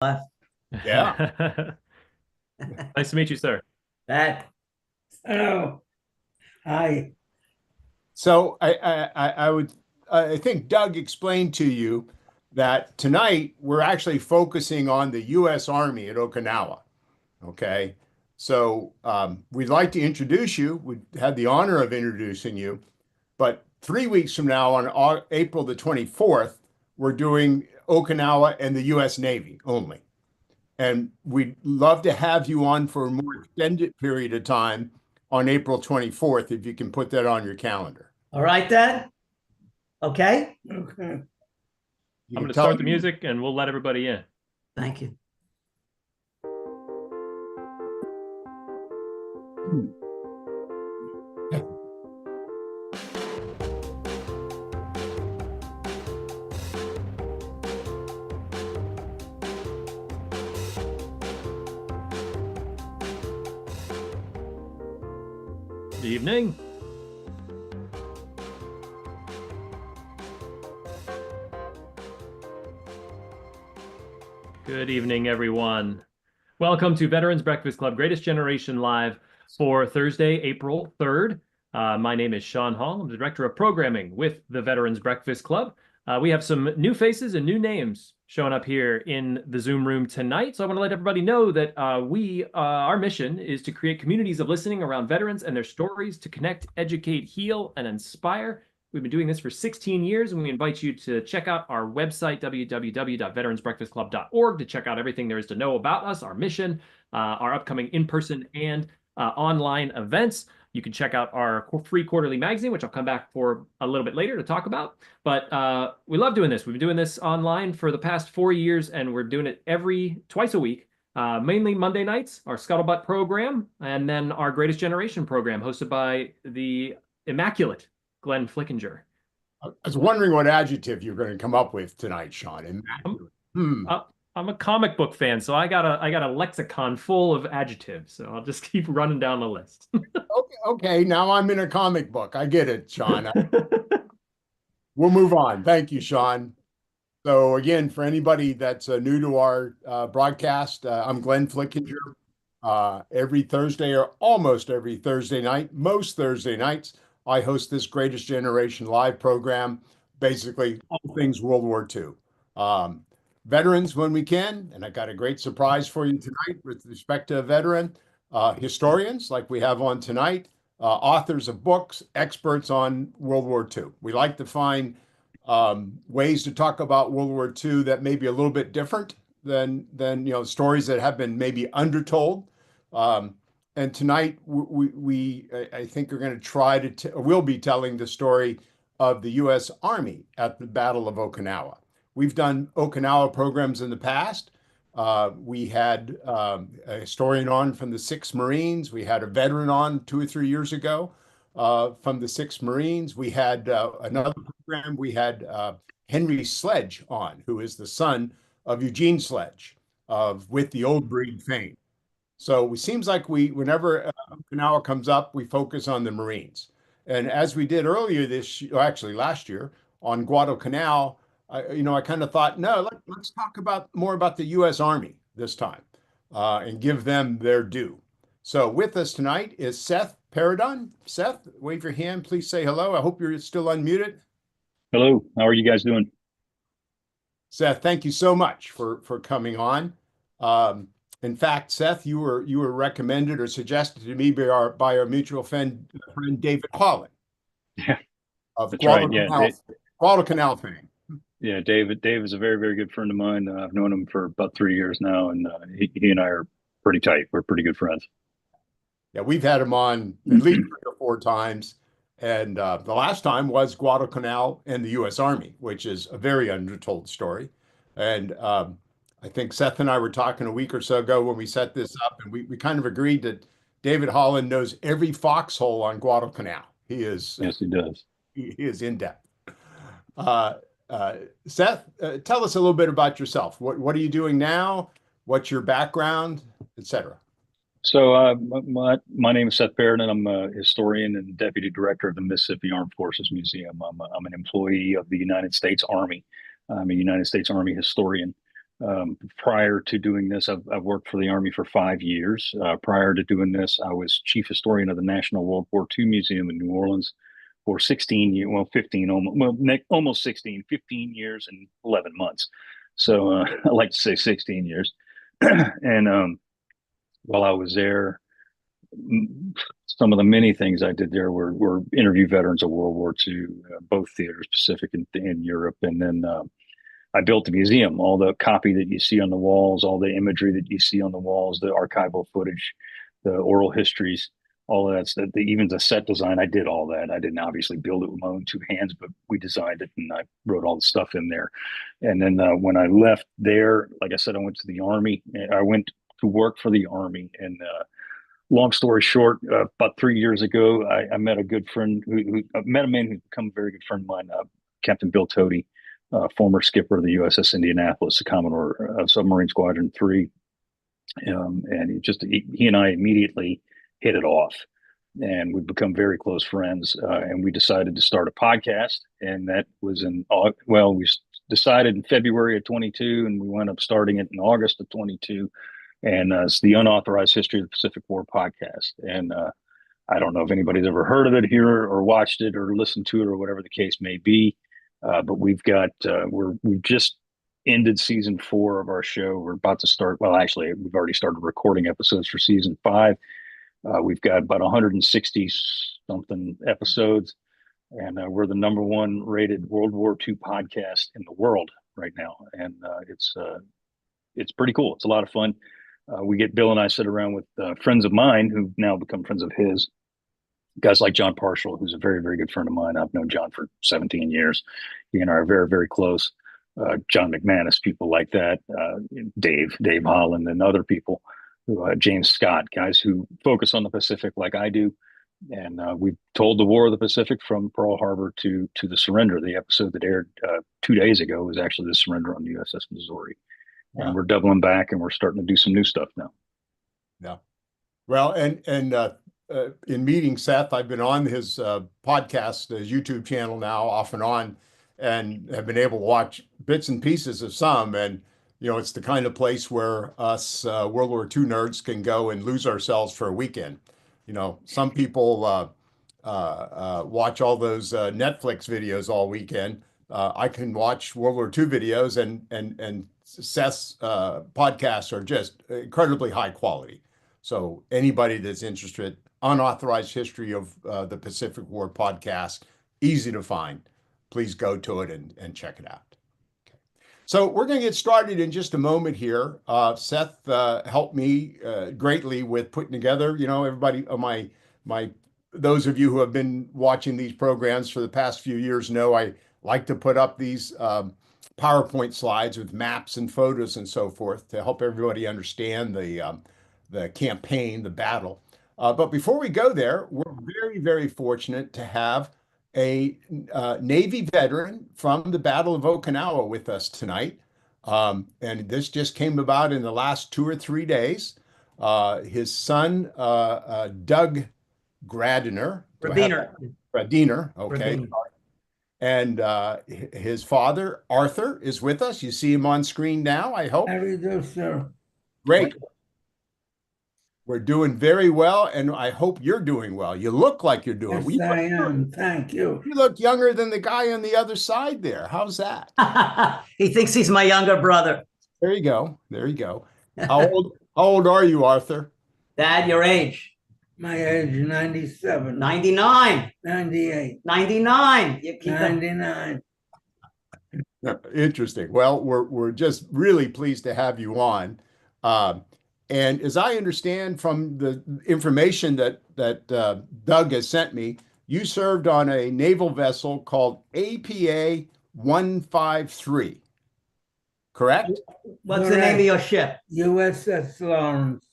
Yeah. Nice to meet you, sir. That. Oh, hi. So I think Doug explained to you that tonight we're actually focusing on the U.S. Army at Okinawa. Okay. So we'd like to introduce you. We had the honor of introducing you, but 3 weeks from now, on April the 24th, we're doing Okinawa and the U.S. Navy only. And we'd love to have you on for a more extended period of time on April 24th, if you can put that on your calendar. All right, then. Okay. Okay. You I'm can going to tell start the music and we'll let everybody in. Thank you. Good evening. Good evening, everyone. Welcome to Veterans Breakfast Club Greatest Generation Live for Thursday, April 3rd. My name is Sean Hall. I'm the Director of Programming with the Veterans Breakfast Club. We have some new faces and new names showing up here in the Zoom room tonight. So I want to let everybody know that our mission is to create communities of listening around veterans and their stories to connect, educate, heal, and inspire. We've been doing this for 16 years, and we invite you to check out our website, www.veteransbreakfastclub.org, to check out everything there is to know about us, our mission, our upcoming in-person and online events. You can check out our free quarterly magazine, which I'll come back for a little bit later to talk about. But we love doing this. We've been doing this online for the past 4 years, and we're doing it twice a week, mainly Monday nights, our Scuttlebutt program, and then our Greatest Generation program, hosted by the immaculate Glenn Flickinger. I was wondering what adjective you're going to come up with tonight, Sean. Immaculate. I'm a comic book fan, so I got a lexicon full of adjectives. So I'll just keep running down the list. Okay, now I'm in a comic book. I get it, Sean. We'll move on. Thank you, Sean. So again, for anybody that's new to our broadcast, I'm Glenn Flickinger. Every Thursday, or almost every Thursday night, most Thursday nights, I host this Greatest Generation Live program, basically all things World War II. Veterans when we can, and I got a great surprise for you tonight with respect to a veteran, historians like we have on tonight, authors of books, experts on World War II. We like to find ways to talk about World War II that may be a little bit different than stories that have been maybe undertold. And tonight I think we're going to we'll be telling the story of the U.S. Army at the Battle of Okinawa. We've done Okinawa programs in the past. We had a historian on from the 6th Marines. We had a veteran on 2 or 3 years ago from the 6th Marines. We had another program. We had Henry Sledge on, who is the son of Eugene Sledge with the Old Breed fame. So it seems like whenever Okinawa comes up, we focus on the Marines. And as we did earlier actually last year on Guadalcanal, I kind of thought, no, let's talk more about the U.S. Army this time and give them their due. So with us tonight is Seth Paridon. Seth, wave your hand. Please say hello. I hope you're still unmuted. Hello. How are you guys doing? Seth, thank you so much for coming on. In fact, Seth, you were recommended or suggested to me by our mutual friend David Holland. Yeah, of that's right. Yeah, Guadalcanal fame. Yeah, Dave is a very, very good friend of mine. I've known him for about 3 years now, and he and I are pretty tight. We're pretty good friends. Yeah, we've had him on at least 3 or 4 times, and the last time was Guadalcanal and the U.S. Army, which is a very undertold story. And I think Seth and I were talking a week or so ago when we set this up, and we kind of agreed that David Holland knows every foxhole on Guadalcanal. Yes, he does. He is in depth. Seth, tell us a little bit about yourself. What are you doing now? What's your background, etc.? So my name is Seth Paridon. I'm a historian and deputy director of the Mississippi Armed Forces Museum. I'm an employee of the United States Army. I'm a United States Army historian. Prior to doing this, I've worked for the Army for 5 years. Prior to doing this, I was chief historian of the National World War II Museum in New Orleans for 16 years, well, 15, almost 16, 15 years and 11 months. So I like to say 16 years. And while I was there, some of the many things I did there were interview veterans of World War II, both theaters, Pacific and Europe. And then I built the museum, all the copy that you see on the walls, all the imagery that you see on the walls, the archival footage, the oral histories, all of that stuff, even the set design. I did all that. I didn't obviously build it with my own two hands, but we designed it and I wrote all the stuff in there. And then when I left there, like I said, I went to the Army. I went to work for the Army. And long story short, about 3 years ago, I met a good friend met a man who's become a very good friend of mine, Captain Bill Tody, former skipper of the USS Indianapolis, a Commodore of Submarine Squadron 3. And he and I immediately hit it off. And we've become very close friends. And we decided to start a podcast. And that was we decided in February of 22, and we wound up starting it in August of 22. And it's the Unauthorized History of the Pacific War podcast. And I don't know if anybody's ever heard of it here or watched it or listened to it or whatever the case may be. But we've just ended season 4 of our show. We're about to start. Well, actually, we've already started recording episodes for season 5. We've got about 160 something episodes, and we're the #1 rated World War II podcast in the world right now. And it's pretty cool. It's a lot of fun. Bill and I sit around with friends of mine who've now become friends of his. Guys like John Parshall, who's a very, very good friend of mine. I've known John for 17 years. He and I are very, very close. John McManus, people like that. Dave Holland, and other people. James Scott, guys who focus on the Pacific like I do. And we've told the War of the Pacific from Pearl Harbor to the surrender. The episode that aired 2 days ago was actually the surrender on the USS Missouri. And we're doubling back, and we're starting to do some new stuff now. Yeah. Well, and in meeting Seth, I've been on his podcast, his YouTube channel now, off and on, and have been able to watch bits and pieces of some. And it's the kind of place where us World War II nerds can go and lose ourselves for a weekend. Some people watch all those Netflix videos all weekend. I can watch World War II videos, and Seth's podcasts are just incredibly high quality. So anybody that's interested, Unauthorized History of the Pacific War podcast, easy to find. Please go to it and check it out. Okay. So we're going to get started in just a moment here. Seth helped me greatly with putting together, everybody, those of you who have been watching these programs for the past few years know I like to put up these PowerPoint slides with maps and photos and so forth to help everybody understand the campaign, the battle. But before we go there, we're very, very fortunate to have a Navy veteran from the Battle of Okinawa with us tonight. And this just came about in the last 2 or 3 days. His son, Doug Gradiner. Gradiner, okay. Rabiner. And his father, Arthur, is with us. You see him on screen now, I hope. How do you do, sir? Great. We're doing very well, and I hope you're doing well. You look like you're doing well. Yes, I am. Thank you. You look younger than the guy on the other side there. How's that? He thinks he's my younger brother. There you go. There you go. How old are you, Arthur? Dad, your age? My age, 97. 99. 98. 99. You keep 99. Interesting. Well, we're just really pleased to have you on. And as I understand from the information that Doug has sent me, you served on a naval vessel called APA 153, correct? What's the name of your ship? USS Lawrence.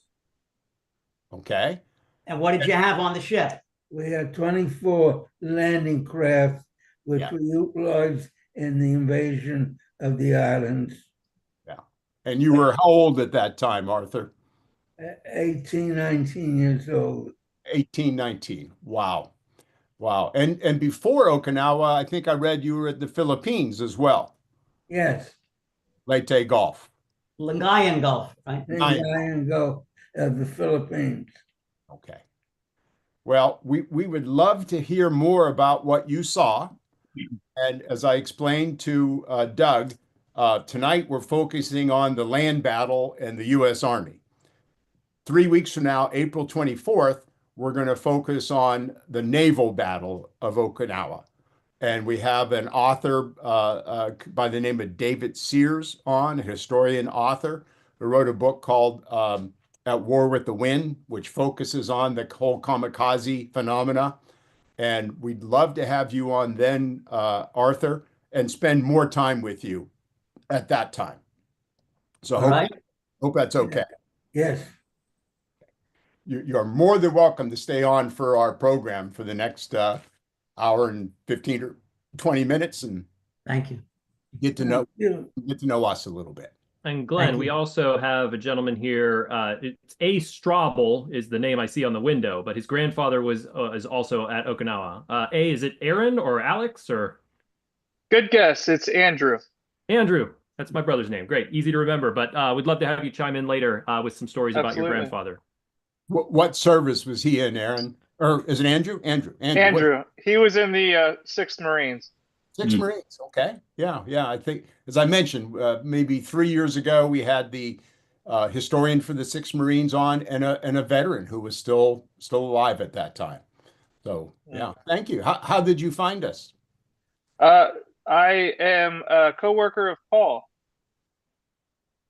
Okay. And what did you have on the ship? We had 24 landing crafts, which Yeah. were utilized in the invasion of the islands. Yeah. And you were how old at that time, Arthur? 18, 19 years old. 18, 19. Wow. Wow. And before Okinawa, I think I read you were at the Philippines as well. Yes. Leyte Gulf. Lingayen Gulf, right? Lingayen Gulf of the Philippines. Okay. Well, we would love to hear more about what you saw. And as I explained to Doug, tonight we're focusing on the land battle and the U.S. Army. 3 weeks from now, April 24th, we're going to focus on the naval battle of Okinawa. And we have an author by the name of David Sears on, a historian author, who wrote a book called At War with the Wind, which focuses on the whole kamikaze phenomena. And we'd love to have you on then, Arthur, and spend more time with you at that time. So hope that's okay. Yes. You're more than welcome to stay on for our program for the next hour and 15 or 20 minutes and Thank you. get to know us a little bit. And Glenn, we also have a gentleman here. It's A. Strauble is the name I see on the window, but his grandfather is also at Okinawa. Is it Aaron or Alex or? Good guess. It's Andrew. Andrew. That's my brother's name. Great. Easy to remember, but we'd love to have you chime in later with some stories about your grandfather. What service was he in, Aaron? Or is it Andrew? Andrew. He was in the 6th Marines. 6th Marines. Okay. Yeah. I think, as I mentioned, maybe 3 years ago, we had the historian for the 6th Marines on and a veteran who was still alive at that time. So, yeah. Thank you. How did you find us? I am a co-worker of Paul.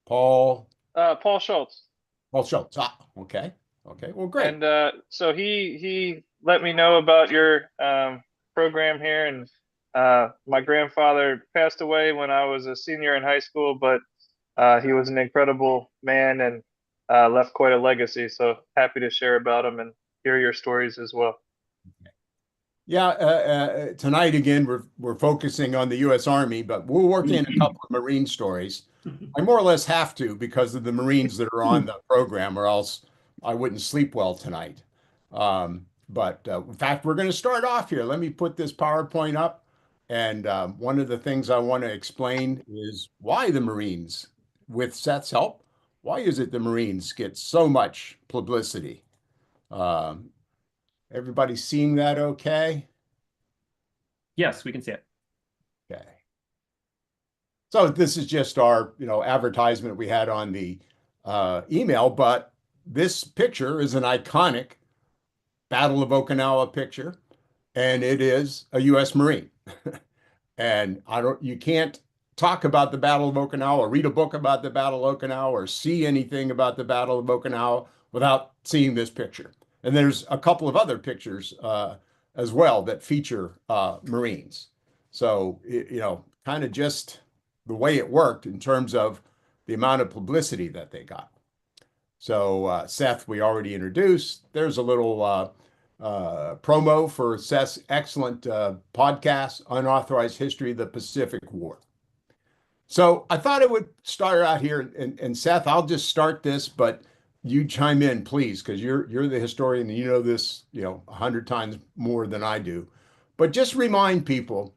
Paul Schultz. Paul Schultz. Okay. Well, great. And so he let me know about your program here, and my grandfather passed away when I was a senior in high school, but he was an incredible man and left quite a legacy. So happy to share about him and hear your stories as well. Yeah, tonight again we're focusing on the U.S. Army, but we'll work in a couple of Marine stories. I more or less have to because of the Marines that are on the program, or else I wouldn't sleep well tonight. But in fact, we're going to start off here. Let me put this PowerPoint up. And one of the things I want to explain is why the Marines, with Seth's help, why is it the Marines get so much publicity? Everybody seeing that okay? Yes, we can see it. Okay. So this is just our, advertisement we had on the email, but this picture is an iconic Battle of Okinawa picture, and it is a U.S. Marine. And you can't talk about the Battle of Okinawa, or read a book about the Battle of Okinawa, or see anything about the Battle of Okinawa without seeing this picture. And there's a couple of other pictures as well that feature Marines. So, kind of just the way it worked in terms of the amount of publicity that they got. So, Seth, we already introduced. There's a little promo for Seth's excellent podcast, Unauthorized History of the Pacific War. So I thought I would start out here, and Seth, I'll just start this, but you chime in, please, because you're the historian and you know this, 100 times more than I do. But just remind people,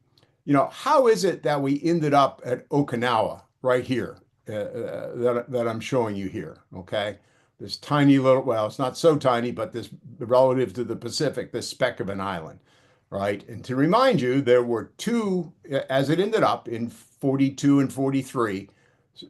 how is it that we ended up at Okinawa right here that I'm showing you here? Okay. This tiny little, well, it's not so tiny, but this relative to the Pacific, this speck of an island, right? And to remind you, there were two, as it ended up in 42 and 43,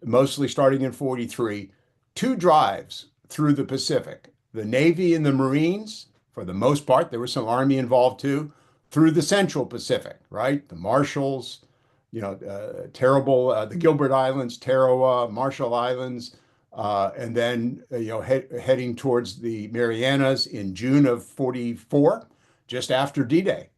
mostly starting in 43, two drives through the Pacific. The Navy and the Marines, for the most part, there was some Army involved too, through the Central Pacific, right? The Marshalls, the Gilbert Islands, Tarawa, Marshall Islands, and then, heading towards the Marianas in June of 44, just after D-Day,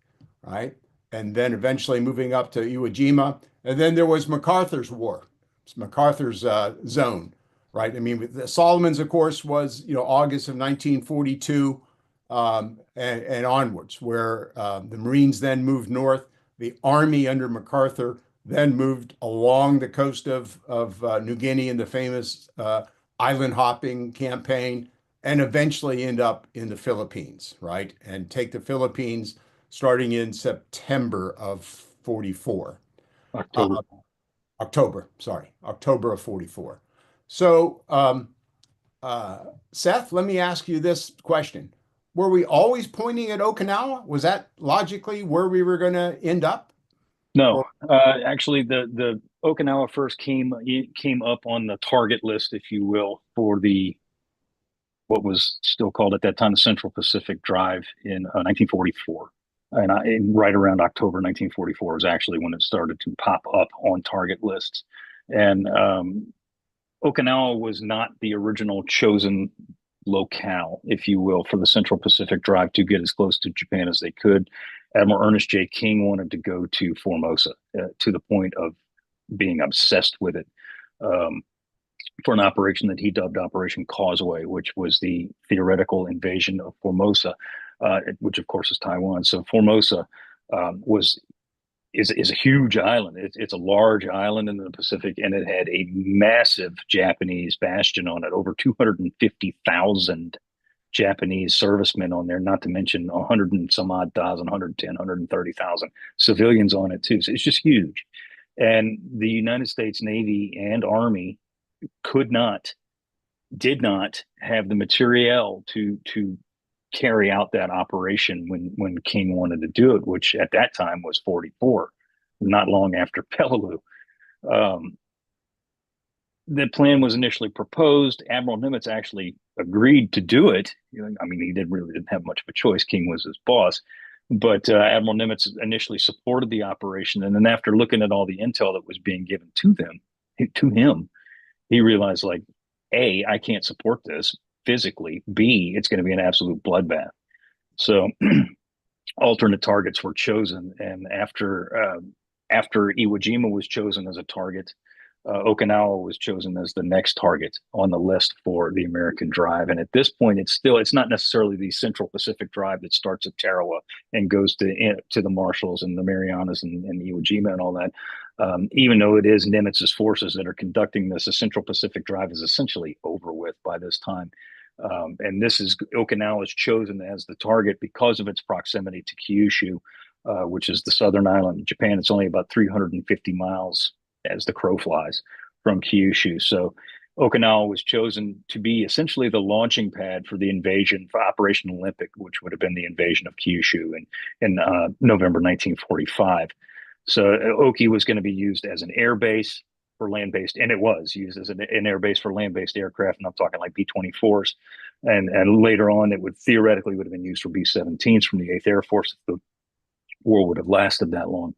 right? And then eventually moving up to Iwo Jima. And then there was MacArthur's War, MacArthur's zone, right? I mean, the Solomons, of course, was, August of 1942 and onwards, where the Marines then moved north. The Army under MacArthur then moved along the coast of New Guinea in the famous island hopping campaign, and eventually end up in the Philippines, right? And take the Philippines starting in September of 44. October of 44. So, Seth, let me ask you this question. Were we always pointing at Okinawa? Was that logically where we were going to end up? No, Or actually, the Okinawa first came up on the target list, if you will, for the what was still called at that time the Central Pacific Drive in 1944. And right around October 1944 is actually when it started to pop up on target lists. And Okinawa was not the original chosen locale, if you will, for the Central Pacific Drive to get as close to Japan as they could. Admiral Ernest J. King wanted to go to Formosa to the point of being obsessed with it. For an operation that he dubbed Operation Causeway, which was the theoretical invasion of Formosa, which of course is Taiwan. So Formosa is a huge island. It's a large island in the Pacific, and it had a massive Japanese bastion on it, over 250,000 Japanese servicemen on there, not to mention 100 and some odd thousand, 110, 130,000 civilians on it too. So it's just huge. And the United States Navy and Army did not have the materiel to carry out that operation when King wanted to do it, which at that time was 44, not long after Peleliu. The plan was initially proposed. Admiral Nimitz actually agreed to do it. I mean, he didn't have much of a choice. King was his boss. But Admiral Nimitz initially supported the operation. And then after looking at all the intel that was being given to him, he realized, like, A, I can't support this physically. B, it's going to be an absolute bloodbath. So alternate targets were chosen. And after Iwo Jima was chosen as a target, Okinawa was chosen as the next target on the list for the American drive. And at this point, it's not necessarily the Central Pacific Drive that starts at Tarawa and goes to the Marshalls and the Marianas and Iwo Jima and all that. Even though it is Nimitz's forces that are conducting this, the Central Pacific Drive is essentially over with by this time. And Okinawa is chosen as the target because of its proximity to Kyushu, which is the southern island of Japan. It's only about 350 miles as the crow flies from Kyushu. So Okinawa was chosen to be essentially the launching pad for the invasion for Operation Olympic, which would have been the invasion of Kyushu in November 1945. So Oki was going to be used as an air base for land-based, and it was used as an air base for land-based aircraft, and I'm talking like B-24s. And later on, it would theoretically would have been used for B-17s from the 8th Air Force if the war would have lasted that long.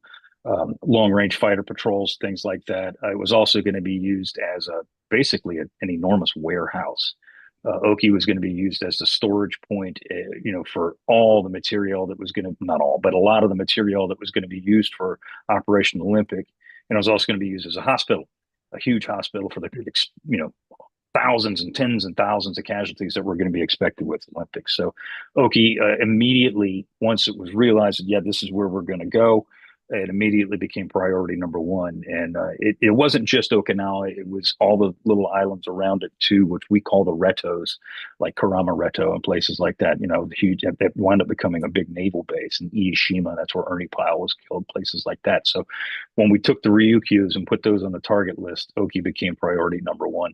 Long-range fighter patrols, things like that. It was also going to be used as basically an enormous warehouse. Oki was going to be used as the storage point, for all the material that was going to, not all, but a lot of the material that was going to be used for Operation Olympic. And it was also going to be used as a hospital, a huge hospital for the, thousands and tens and thousands of casualties that were going to be expected with Olympics. So Oki immediately, once it was realized that, yeah, this is where we're going to go, it immediately became priority number one. And it wasn't just Okinawa, it was all the little islands around it too, which we call the Retos, like Karama Reto and places like that, huge, that wound up becoming a big naval base. And Iishima, that's where Ernie Pyle was killed, places like that. So when we took the Ryukyus and put those on the target list, Oki became priority number one.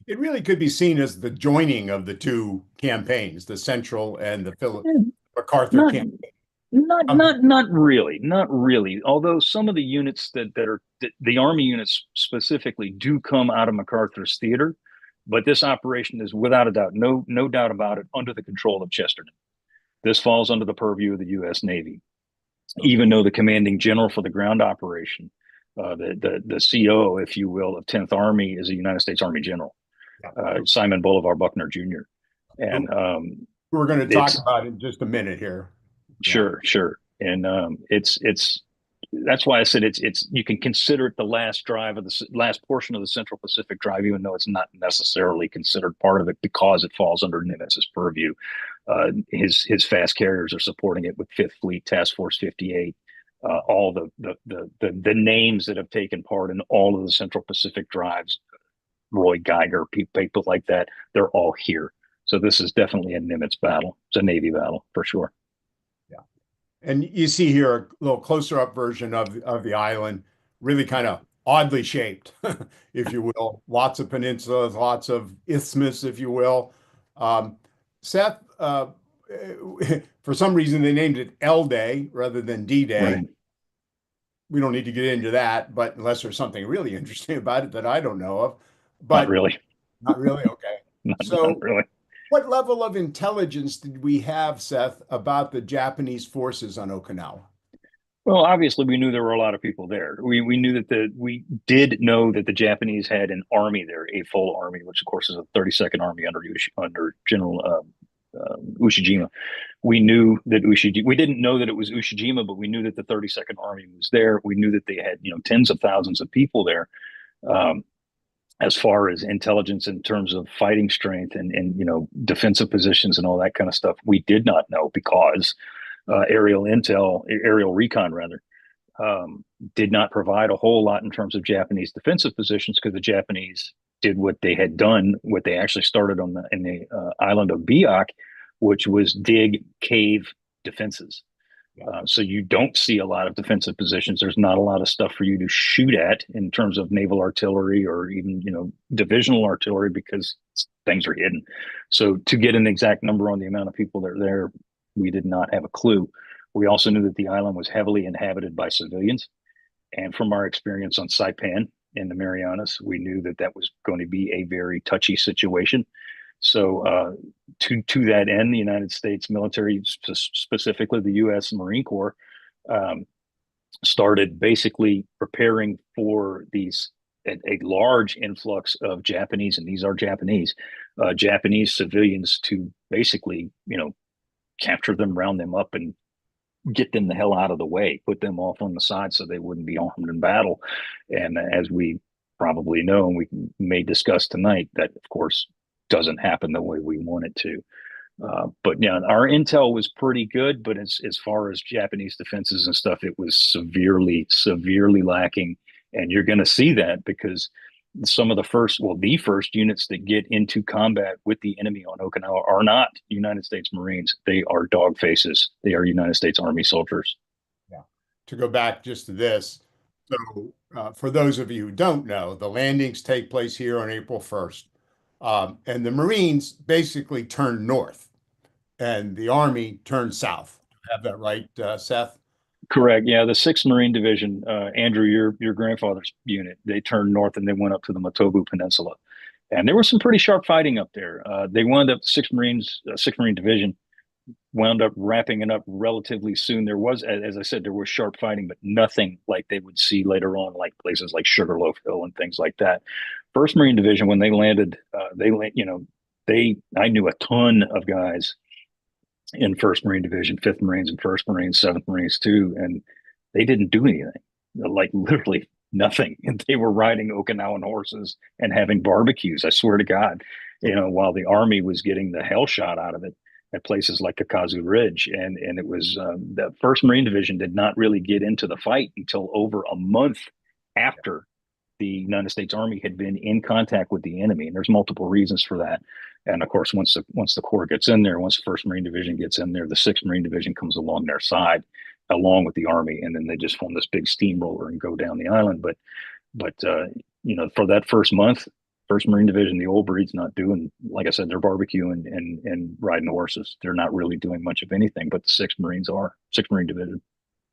It really could be seen as the joining of the two campaigns, the Central and the Philip MacArthur campaign. Not really. Although some of the units that are the Army units specifically do come out of MacArthur's theater, but this operation is without a doubt, no doubt about it, under the control of Chesterton. This falls under the purview of the U.S. Navy, even though the commanding general for the ground operation, the CO, if you will, of 10th Army is a United States Army general, Simon Bolivar Buckner Jr. And we're going to talk about it in just a minute here. Sure. And that's why I said it's you can consider it the last drive of the last portion of the Central Pacific Drive, even though it's not necessarily considered part of it because it falls under Nimitz's purview. His fast carriers are supporting it with Fifth Fleet, Task Force 58, all the names that have taken part in all of the Central Pacific Drives, Roy Geiger, people like that, they're all here. So this is definitely a Nimitz battle. It's a Navy battle for sure. And you see here a little closer up version of the island, really kind of oddly shaped, if you will. Lots of peninsulas, lots of isthmus, if you will. Seth, for some reason, they named it L Day rather than D Day. Right. We don't need to get into that, but unless there's something really interesting about it that I don't know of, Not but really. not really. Okay. Not So, really. what level of intelligence did we have, Seth, about the Japanese forces on Okinawa? Well, obviously, we knew there were a lot of people there. We knew that we did know that the Japanese had an army there, a full army, which of course is a 32nd Army under General Ushijima. We knew that Ushijima. We didn't know that it was Ushijima, but we knew that the 32nd Army was there. We knew that they had tens of thousands of people there. Um, as far as intelligence in terms of fighting strength and defensive positions and all that kind of stuff, we did not know because aerial recon rather, did not provide a whole lot in terms of Japanese defensive positions because the Japanese did what they had done, what they actually started in the island of Biak, which was dig cave defenses. So you don't see a lot of defensive positions. There's not a lot of stuff for you to shoot at in terms of naval artillery or even divisional artillery because things are hidden. So to get an exact number on the amount of people that are there, we did not have a clue. We also knew that the island was heavily inhabited by civilians, and from our experience on Saipan in the Marianas, we knew that that was going to be a very touchy situation. So, to that end, the United States military, specifically the U.S. Marine Corps, started basically preparing for a large influx of Japanese, and these are Japanese civilians to basically, capture them, round them up, and get them the hell out of the way, put them off on the side so they wouldn't be armed in battle. And as we probably know, and we may discuss tonight, that of course doesn't happen the way we want it to. But yeah, our intel was pretty good, but as far as Japanese defenses and stuff, it was severely lacking. And you're going to see that because some of the first units that get into combat with the enemy on Okinawa are not United States Marines. They are dog faces. They are United States Army soldiers. Yeah. To go back just to this, so for those of you who don't know, the landings take place here on April 1st. And the Marines basically turn north and the Army turns south. Have that right, Seth? Correct. Yeah, the 6th Marine Division, Andrew, your grandfather's unit, they turned north and they went up to the Matobu Peninsula, and there was some pretty sharp fighting up there. They wound up 6th Marine Division wound up wrapping it up relatively soon. There was, as I said, there was sharp fighting, but nothing like they would see later on, like places like Sugarloaf Hill and things like that. 1st Marine Division, when they landed, I knew a ton of guys in 1st Marine Division, 5th Marines and 1st Marines, 7th Marines too, and they didn't do anything, like literally nothing. And they were riding Okinawan horses and having barbecues. I swear to God, while the Army was getting the hell shot out of it at places like Kakazu Ridge, and it was the 1st Marine Division did not really get into the fight until over a month after the United States Army had been in contact with the enemy, and there's multiple reasons for that. And of course, once the Corps gets in there, once the 1st Marine Division gets in there, the 6th Marine Division comes along their side, along with the Army, and then they just form this big steamroller and go down the island. But for that first month, 1st Marine Division, the old breed's not doing, like I said, they're barbecuing and riding horses. They're not really doing much of anything, but the 6th Marines are, 6th Marine Division.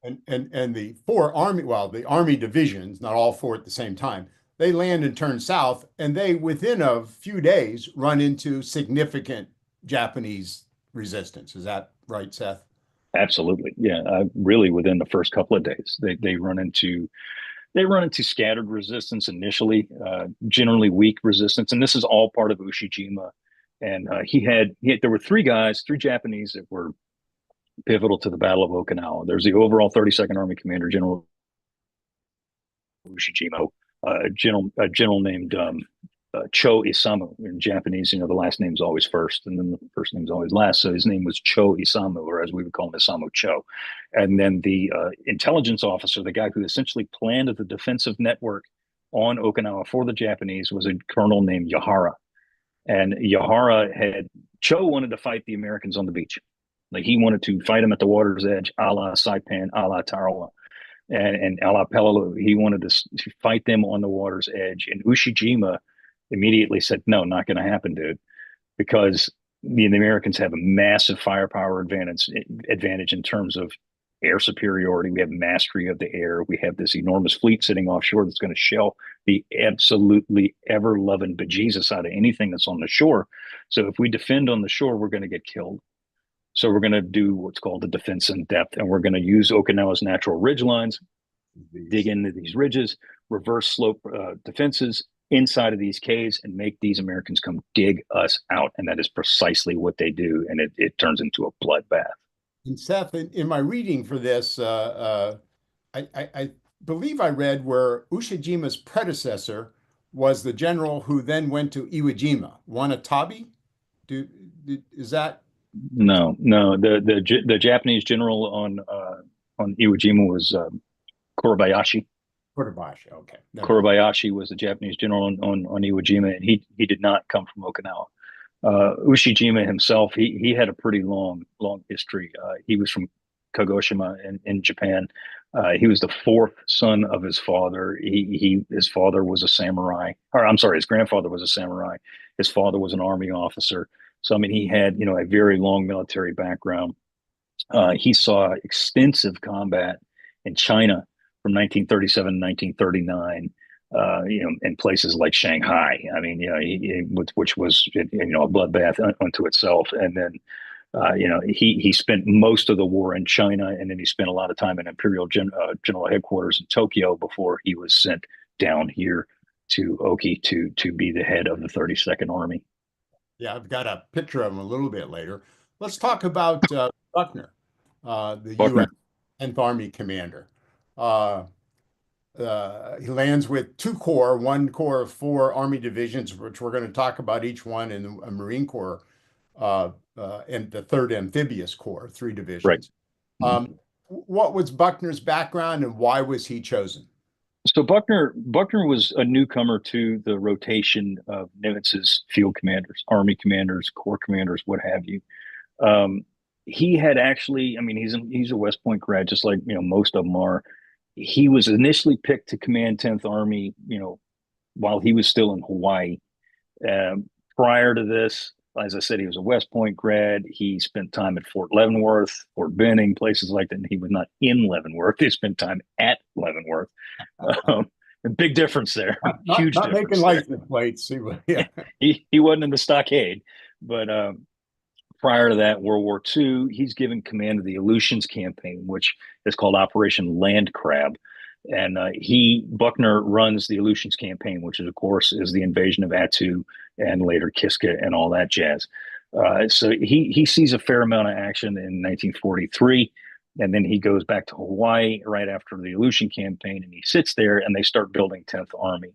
And the four Army, well, the Army divisions, not all four at the same time, they land and turn south, and they, within a few days, run into significant Japanese resistance. Is that right, Seth? Absolutely. Yeah. Really within the first couple of days, they run into scattered resistance initially, generally weak resistance. And this is all part of Ushijima. And there were three Japanese that were pivotal to the Battle of Okinawa. There's the overall 32nd Army Commander, General Ushijima, a general named Cho Isamu. In Japanese, the last name's always first, and then the first name's always last. So his name was Cho Isamu, or as we would call him, Isamu Cho. And then the intelligence officer, the guy who essentially planned the defensive network on Okinawa for the Japanese, was a colonel named Yahara. And Cho wanted to fight the Americans on the beach. Like he wanted to fight them at the water's edge, a la Saipan, a la Tarawa. and Alapelu, he wanted to fight them on the water's edge. And Ushijima immediately said, no, not going to happen, dude, because the Americans have a massive firepower advantage in terms of air superiority. We have mastery of the air. We have this enormous fleet sitting offshore that's going to shell the absolutely ever-loving bejesus out of anything that's on the shore. So if we defend on the shore, we're going to get killed. So we're going to do what's called the defense in depth, and we're going to use Okinawa's natural ridge lines, dig into these ridges, reverse slope defenses inside of these caves, and make these Americans come dig us out. And that is precisely what they do, and it turns into a bloodbath. And Seth, in my reading for this, I believe I read where Ushijima's predecessor was the general who then went to Iwo Wanatabe. Is that? No. The Japanese general on Iwo Jima was Kurabayashi. Kurabayashi, okay. No. Kurabayashi was the Japanese general on Iwo Jima, and he did not come from Okinawa. Ushijima himself, he had a pretty long history. He was from Kagoshima in Japan. He was the fourth son of his father. His father was a samurai, or I'm sorry, his grandfather was a samurai. His father was an army officer. So, I mean, he had, a very long military background. He saw extensive combat in China from 1937 to 1939. In places like Shanghai. I mean, which was, a bloodbath unto itself. And then, he spent most of the war in China, and then he spent a lot of time in Imperial General Headquarters in Tokyo before he was sent down here to Oki to be the head of the 32nd Army. Yeah, I've got a picture of him a little bit later. Let's talk about Buckner, the Buckner. U.S. 10th Army commander. He lands with one corps of 4 Army divisions, which we're going to talk about each one in the Marine Corps, and the 3rd Amphibious Corps, 3 divisions. Right. What was Buckner's background, and why was he chosen? So Buckner was a newcomer to the rotation of Nimitz's field commanders, Army commanders, Corps commanders, what have you. He had actually, I mean, he's a West Point grad, just like most of them are. He was initially picked to command 10th Army, while he was still in Hawaii. Prior to this, as I said, he was a West Point grad. He spent time at Fort Leavenworth, Fort Benning, places like that. And he was not in Leavenworth. He spent time at Leavenworth. A big difference there. Huge not difference making license plates. Yeah. He wasn't in the stockade, but prior to that, World War II, he's given command of the Aleutians campaign, which is called Operation Land Crab. And Buckner runs the Aleutians campaign, which is, of course, is the invasion of Attu and later Kiska and all that jazz. So he sees a fair amount of action in 1943. And then he goes back to Hawaii right after the Aleutian campaign, and he sits there, and they start building 10th Army.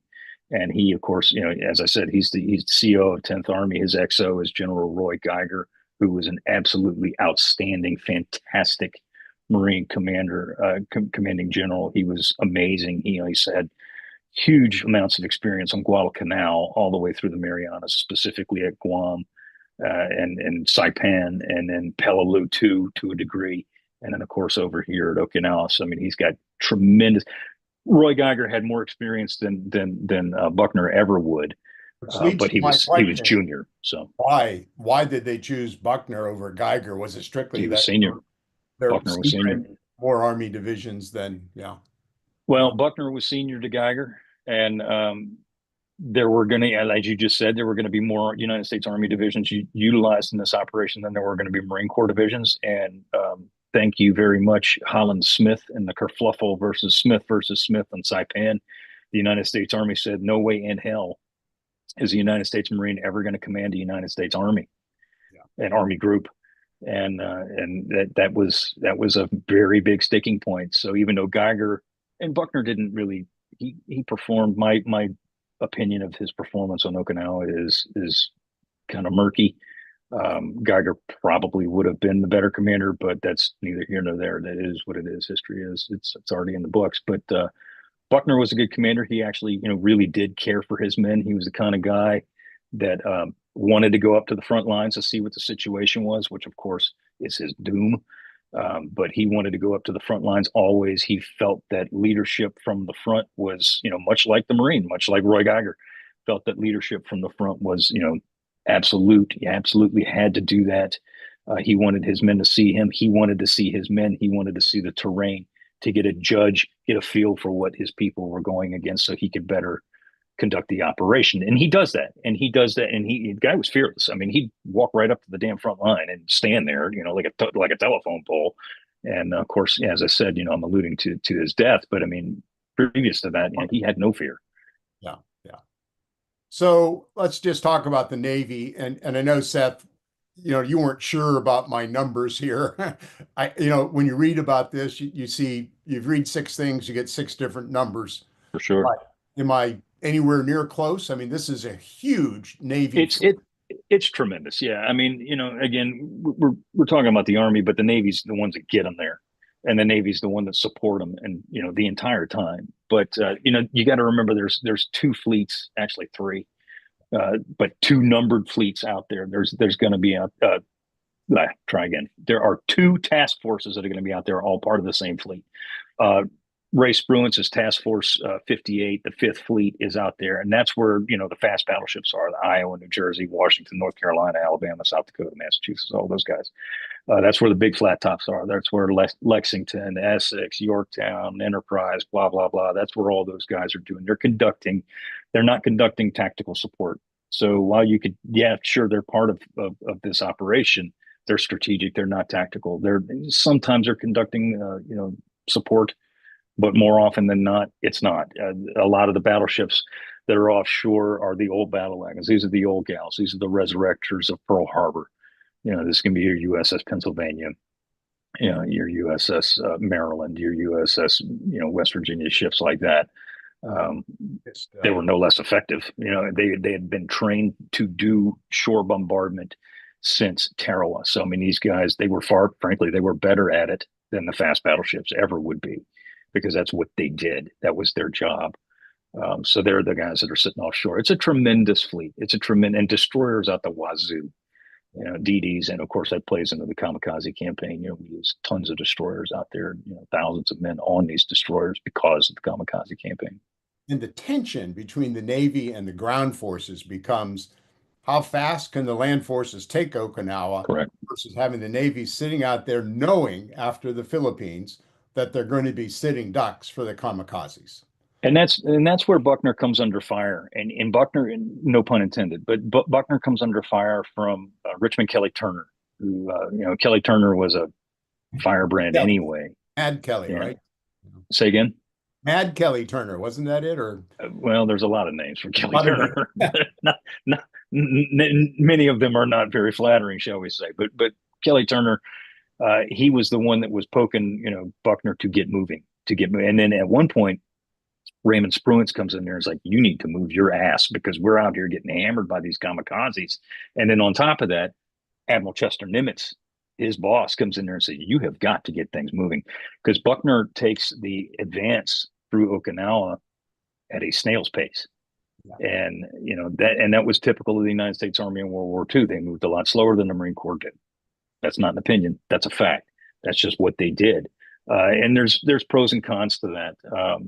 And he, of course, as I said, he's the CEO of 10th Army. His XO is General Roy Geiger, who was an absolutely outstanding, fantastic Marine commander, commanding general. He was amazing. He's had huge amounts of experience on Guadalcanal all the way through the Marianas, specifically at Guam and Saipan, and then Peleliu too, to a degree. And then, of course, over here at Okinawa. So, I mean, he's got tremendous. Roy Geiger had more experience than Buckner ever would, but he was junior. So why did they choose Buckner over Geiger? Was it strictly he was senior? Buckner was senior. More Army divisions than Well, Buckner was senior to Geiger, and there were going to, as you just said, there were going to be more United States Army divisions utilized in this operation than there were going to be Marine Corps divisions. And thank you very much, Holland Smith, and the kerfluffle versus Smith on Saipan. The United States Army said, no way in hell is a United States Marine ever going to command a United States Army, an Army group. And that was a very big sticking point. So even though Geiger and Buckner didn't really, he performed, my opinion of his performance on Okinawa is kind of murky. Geiger probably would have been the better commander, but that's neither here nor there. That is what it is. History is. It's already in the books. But Buckner was a good commander. He actually, really did care for his men. He was the kind of guy that wanted to go up to the front lines to see what the situation was, which of course is his doom. But he wanted to go up to the front lines always. He felt that leadership from the front was, much like the Marine, much like Roy Geiger, felt that leadership from the front was, absolute. He absolutely had to do that. He wanted his men to see him. He wanted to see his men. He wanted to see the terrain to get a feel for what his people were going against so he could better conduct the operation. And he does that. And the guy was fearless. I mean, he'd walk right up to the damn front line and stand there, like a telephone pole. And of course, as I said, I'm alluding to his death, but I mean, previous to that, he had no fear. Yeah. Yeah. So let's just talk about the Navy. And I know, Seth, you weren't sure about my numbers here. When you read about this, you read 6 things, you get 6 different numbers. For sure. Am I anywhere near close? I mean, this is a huge Navy. It's tremendous. Yeah. I mean, again, we're talking about the Army, but the Navy's the ones that get them there. And the Navy's the one that support them and, the entire time. But, you got to remember there's 2 fleets, actually 3. But 2 numbered fleets out there. There's going to be try again. There are 2 task forces that are going to be out there, all part of the same fleet. Ray Spruance's Task Force 58, the 5th Fleet, is out there, and that's where the fast battleships are: the Iowa, New Jersey, Washington, North Carolina, Alabama, South Dakota, Massachusetts, all those guys. That's where the big flat tops are. That's where Lexington, Essex, Yorktown, Enterprise, blah blah blah. That's where all those guys are doing. They're not conducting tactical support. So while you could, sure, they're part of this operation. They're strategic. They're not tactical. Sometimes they're conducting support. But more often than not, it's not. A lot of the battleships that are offshore are the old battle wagons. These are the old gals. These are the resurrectors of Pearl Harbor. This can be your USS Pennsylvania, your USS Maryland, your USS, West Virginia ships like that. They were no less effective. They had been trained to do shore bombardment since Tarawa. So, I mean, these guys, frankly, they were better at it than the fast battleships ever would be, because that's what they did. That was their job. So they're the guys that are sitting offshore. It's a tremendous fleet. And destroyers out the wazoo, DDs. And of course that plays into the kamikaze campaign. We use tons of destroyers out there, thousands of men on these destroyers because of the kamikaze campaign. And the tension between the Navy and the ground forces becomes, how fast can the land forces take Okinawa? Correct. Versus having the Navy sitting out there knowing after the Philippines that they're going to be sitting ducks for the kamikazes. And that's where Buckner comes under fire. And Buckner, no pun intended, but Buckner comes under fire from Richmond Kelly Turner, who, Kelly Turner was a firebrand anyway. Mad Kelly, right? Say again? Mad Kelly Turner, wasn't that it? Or well, there's a lot of names for Kelly Turner. Many of them are not very flattering, shall we say. But Kelly Turner, he was the one that was poking, Buckner to get moving. And then at one point, Raymond Spruance comes in there and is like, you need to move your ass because we're out here getting hammered by these kamikazes. And then on top of that, Admiral Chester Nimitz, his boss, comes in there and says, you have got to get things moving, because Buckner takes the advance through Okinawa at a snail's pace. Yeah. And, that was typical of the United States Army in World War II. They moved a lot slower than the Marine Corps did. That's not an opinion. That's a fact. That's just what they did. And there's pros and cons to that.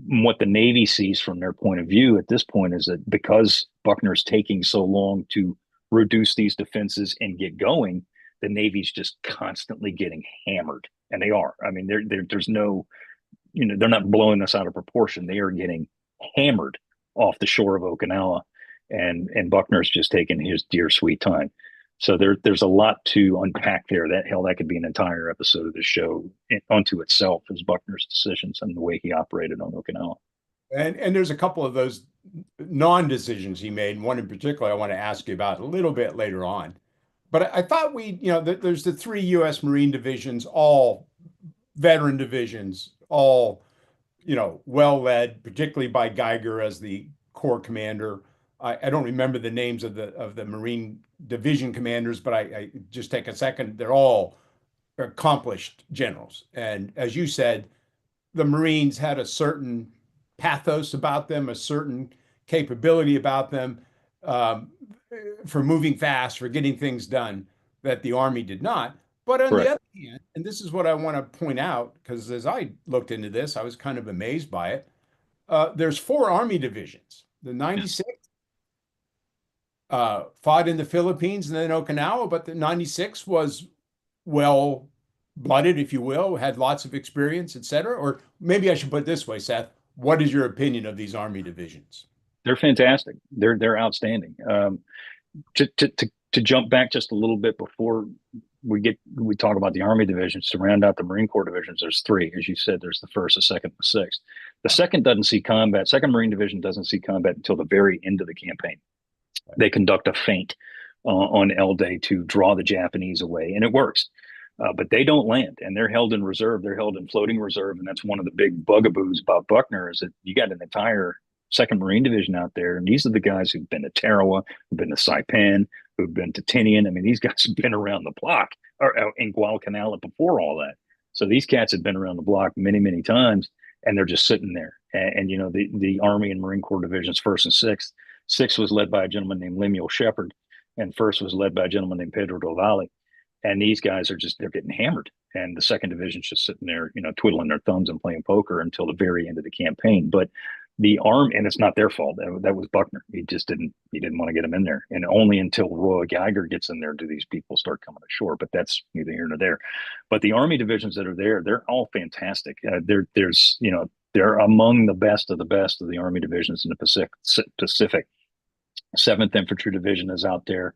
What the Navy sees from their point of view at this point is that because Buckner's taking so long to reduce these defenses and get going, the Navy's just constantly getting hammered. And they are. I mean, there's no, they're not blowing us out of proportion. They are getting hammered off the shore of Okinawa. And Buckner's just taking his dear sweet time. So there's a lot to unpack there. That could be an entire episode of the show unto itself, as Buckner's decisions and the way he operated on Okinawa. And there's a couple of those non-decisions he made. And one in particular I want to ask you about a little bit later on. But I thought there's the 3 U.S. Marine divisions, all veteran divisions, all, well led, particularly by Geiger as the Corps commander. I don't remember the names of the Marine division commanders, but I just take a second. They're all accomplished generals. And as you said, the Marines had a certain pathos about them, a certain capability about them for moving fast, for getting things done that the Army did not. But on the Correct. other hand, and this is what I want to point out, because as I looked into this, I was kind of amazed by it. There's 4 Army divisions. The 96th fought in the Philippines and then Okinawa, but the 96 was well-blooded, if you will, had lots of experience, etc. Or maybe I should put it this way, Seth. What is your opinion of these Army divisions? They're fantastic. They're outstanding. To jump back just a little bit before we talk about the Army divisions, to round out the Marine Corps divisions, there's 3. As you said, there's the 1st, the 2nd, the 6th. The 2nd doesn't see combat. 2nd Marine Division doesn't see combat until the very end of the campaign. They conduct a feint on L Day to draw the Japanese away, and it works. But they don't land, and they're held in reserve. They're held in floating reserve, and that's one of the big bugaboos about Buckner is that you got an entire 2nd Marine Division out there, and these are the guys who've been to Tarawa, who've been to Saipan, who've been to Tinian. I mean, these guys have been around the block, or in Guadalcanal before all that. So these cats have been around the block many, many times, and they're just sitting there. And you know, the Army and Marine Corps divisions, 1st and 6th. 6th was led by a gentleman named Lemuel Shepard, and 1st was led by a gentleman named Pedro Del Valle. And these guys are they're getting hammered. And the 2nd Division's just sitting there, you know, twiddling their thumbs and playing poker until the very end of the campaign. But the Army, and it's not their fault. That was Buckner. He didn't want to get them in there. And only until Roy Geiger gets in there do these people start coming ashore. But that's neither here nor there. But the Army divisions that are there, they're all fantastic. There's, you know, they're among the best of the Army divisions in the Pacific. 7th Infantry Division is out there.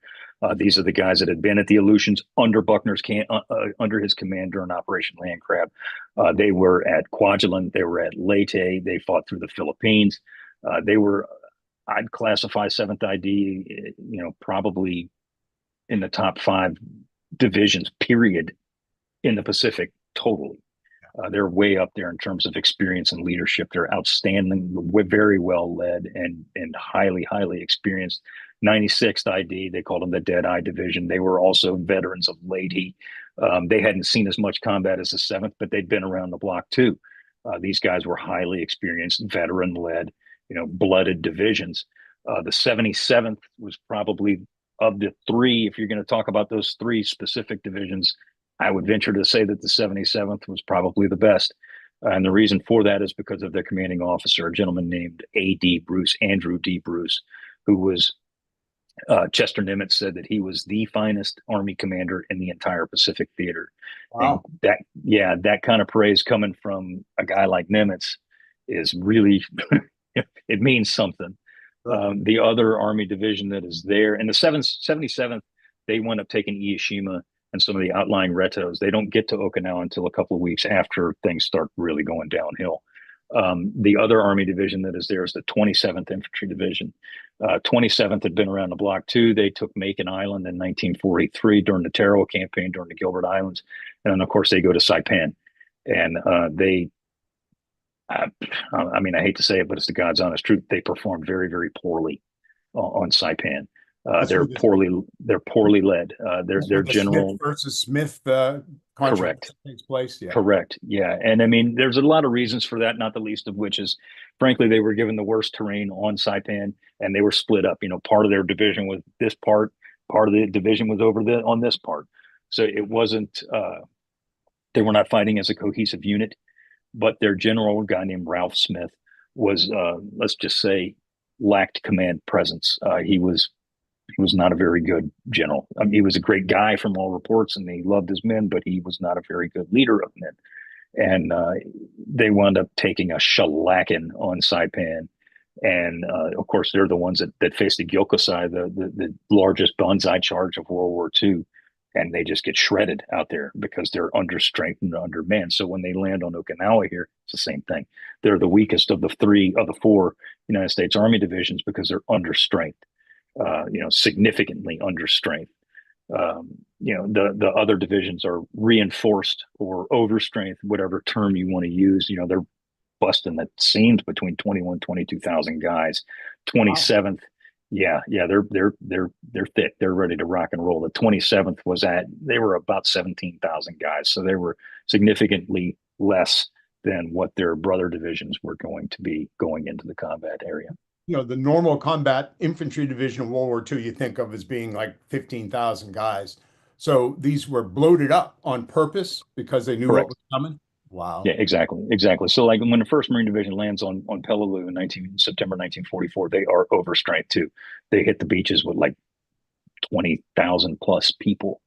These are the guys that had been at the Aleutians under Buckner's under his command during Operation Land Crab. They were at Kwajalein. They were at Leyte. They fought through the Philippines. I'd classify 7th ID, you know, probably in the top 5 divisions, period, in the Pacific, totally. They're way up there in terms of experience and leadership. They're outstanding, very well led, and highly, highly experienced. 96th ID, they called them the Dead Eye Division. They were also veterans of Leyte. They hadn't seen as much combat as the 7th, but they'd been around the block too. These guys were highly experienced, veteran led, you know, blooded divisions. The 77th was probably, of the 3, if you're going to talk about those 3 specific divisions, I would venture to say that the 77th was probably the best. And the reason for that is because of their commanding officer, a gentleman named Andrew D. Bruce, who was, Chester Nimitz said that he was the finest Army commander in the entire Pacific theater. Wow. And that kind of praise coming from a guy like Nimitz is really, it means something. The other Army division that is there, and the 77th, they wound up taking Ieshima and some of the outlying retos. They don't get to Okinawa until a couple of weeks after things start really going downhill. The other Army division that is there is the 27th Infantry Division. 27th had been around the block too. They took Macon Island in 1943 during the Tarawa campaign, during the Gilbert Islands. And then, of course, they go to Saipan. And I mean, I hate to say it, but it's the God's honest truth. They performed very, very poorly on Saipan. They're poorly led. Their general Smith versus Smith correct takes place. Yeah. Correct. Yeah. And I mean, there's a lot of reasons for that, not the least of which is, frankly, they were given the worst terrain on Saipan, and they were split up. You know, part of their division was this part of the division was on this part. So it wasn't, they were not fighting as a cohesive unit, but their general, a guy named Ralph Smith, was, let's just say, lacked command presence. He was not a very good general. I mean, he was a great guy from all reports, and he loved his men, but he was not a very good leader of men. And they wound up taking a shellacking on Saipan. And of course, they're the ones that faced the Gyokusai, the largest banzai charge of World War II. And they just get shredded out there because they're understrength and undermanned. So when they land on Okinawa here, it's the same thing. They're the weakest of the four United States Army divisions because they're understrength. Significantly under strength. The other divisions are reinforced or overstrength, whatever term you want to use. You know, they're busting the seams between 21, 22,000 guys. 27th, wow. They're thick. They're ready to rock and roll. The 27th they were about 17,000 guys, so they were significantly less than what their brother divisions were going to be going into the combat area. You know, the normal combat infantry division of World War II you think of as being like 15,000 guys. So these were bloated up on purpose because they knew what Correct. was coming. Wow. Yeah, exactly. So like when the First Marine Division lands on Peleliu in September 1944, they are overstrength too. They hit the beaches with like 20,000 plus people.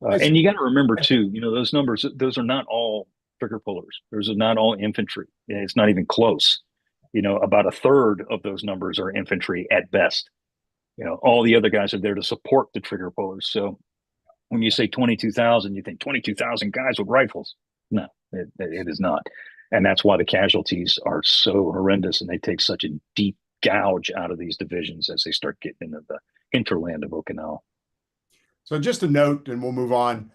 And you got to remember too, those numbers, those are not all trigger pullers. Those are not all infantry. It's not even close. About a third of those numbers are infantry at best. All the other guys are there to support the trigger pullers. So when you say 22,000, you think 22,000 guys with rifles. No, it is not. And that's why the casualties are so horrendous, and they take such a deep gouge out of these divisions as they start getting into the hinterland of Okinawa. So just a note, and we'll move on.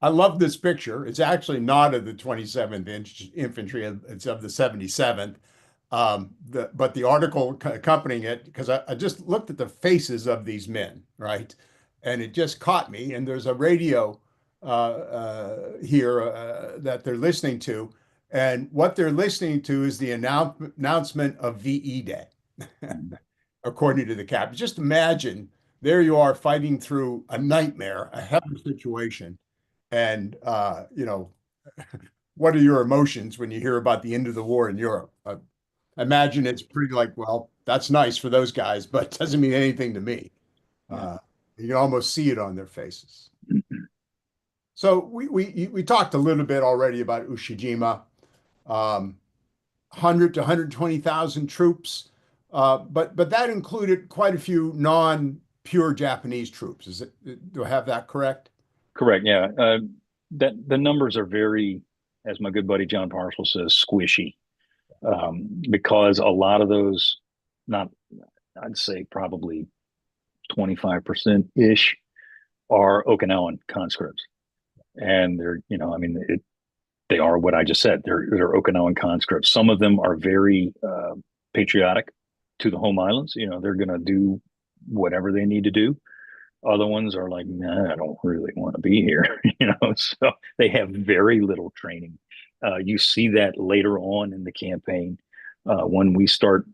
I love this picture. It's actually not of the 27th Infantry, it's of the 77th. But the article accompanying it, because I just looked at the faces of these men, right? And it just caught me. And there's a radio here that they're listening to. And what they're listening to is the announcement of VE Day, according to the captain. Just imagine there you are fighting through a nightmare, a heavy situation. And, what are your emotions when you hear about the end of the war in Europe? Imagine it's pretty like, well, that's nice for those guys, but doesn't mean anything to me. You can almost see it on their faces. So we talked a little bit already about Ushijima, 100 to 120,000 troops, but that included quite a few non-pure Japanese troops. Do I have that correct? Correct. Yeah. That the numbers are very, as my good buddy John Parcel says, squishy. Because a lot of those, I'd say probably 25% ish, are Okinawan conscripts. And they're, they are what I just said. They're Okinawan conscripts. Some of them are very patriotic to the home islands. They're going to do whatever they need to do. Other ones are like, nah, I don't really want to be here. So they have very little training. You see that later on in the campaign when we start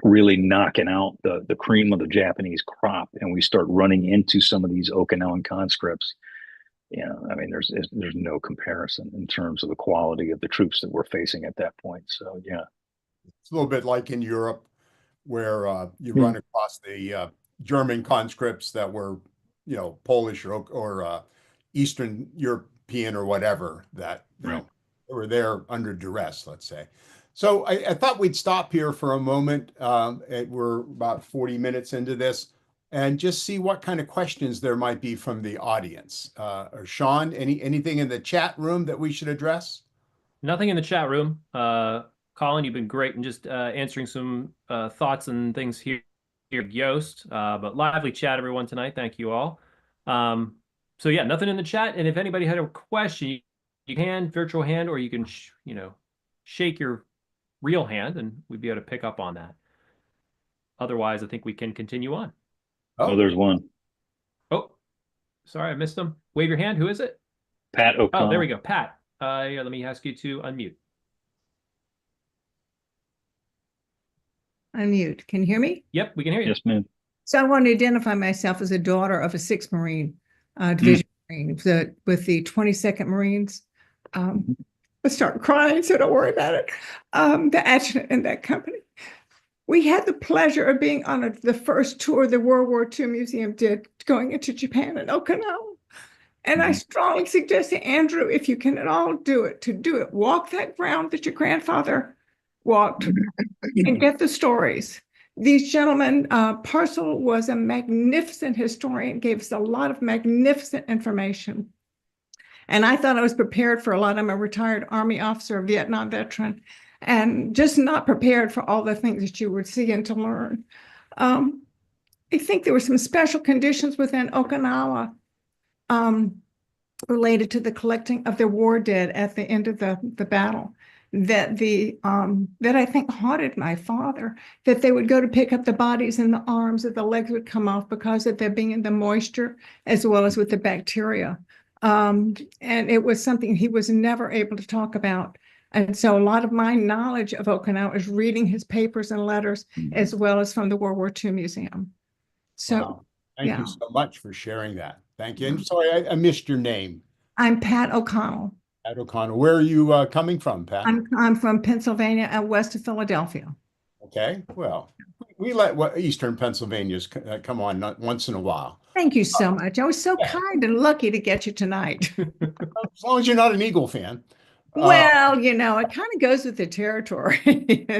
really knocking out the cream of the Japanese crop, and we start running into some of these Okinawan conscripts. There's no comparison in terms of the quality of the troops that we're facing at that point. So yeah, it's a little bit like in Europe, where you run across the German conscripts that were, Polish or Eastern European or whatever that were there under duress, let's say. So I thought we'd stop here for a moment. We're about 40 minutes into this, and just see what kind of questions there might be from the audience. Or Sean, anything in the chat room that we should address? Nothing in the chat room. Colin, you've been great in just answering some thoughts and things here Yoast, but lively chat, everyone, tonight. Thank you all. So yeah, nothing in the chat. And if anybody had a question, you can virtual hand, or you can, shake your real hand, and we'd be able to pick up on that. Otherwise, I think we can continue on. Oh, there's one. Oh, sorry, I missed them. Wave your hand. Who is it? Pat O'Connell. Oh, there we go. Pat. Here, let me ask you to unmute. Unmute. Can you hear me? Yep, we can hear you. Yes, ma'am. So I want to identify myself as a daughter of a 6th Marine Division Marine with the 22nd Marines. I start crying, so don't worry about it. The adjutant in that company. We had the pleasure of being on the first tour the World War II Museum did, going into Japan and Okinawa. And I strongly suggest to Andrew, if you can at all do it, walk that ground that your grandfather walked and get the stories. These gentlemen, Parcel was a magnificent historian, gave us a lot of magnificent information. And I thought I was prepared for a lot. I'm a retired Army officer, a Vietnam veteran, and just not prepared for all the things that you would see and to learn. I think there were some special conditions within Okinawa related to the collecting of the war dead at the end of the battle that I think haunted my father, that they would go to pick up the bodies and the arms, that the legs would come off because of there being in the moisture as well as with the bacteria. And it was something he was never able to talk about. And so a lot of my knowledge of Okinawa is reading his papers and letters as well as from the World War II Museum. So wow. Thank you so much for sharing that. Thank you. And sorry, I missed your name. I'm Pat O'Connell. Pat O'Connell. Where are you coming from, Pat? I'm from Pennsylvania, west of Philadelphia. Okay. Well, we let Eastern Pennsylvanians come on once in a while. Thank you so much. I was so kind and lucky to get you tonight. As long as you're not an Eagle fan. Well, it kind of goes with the territory,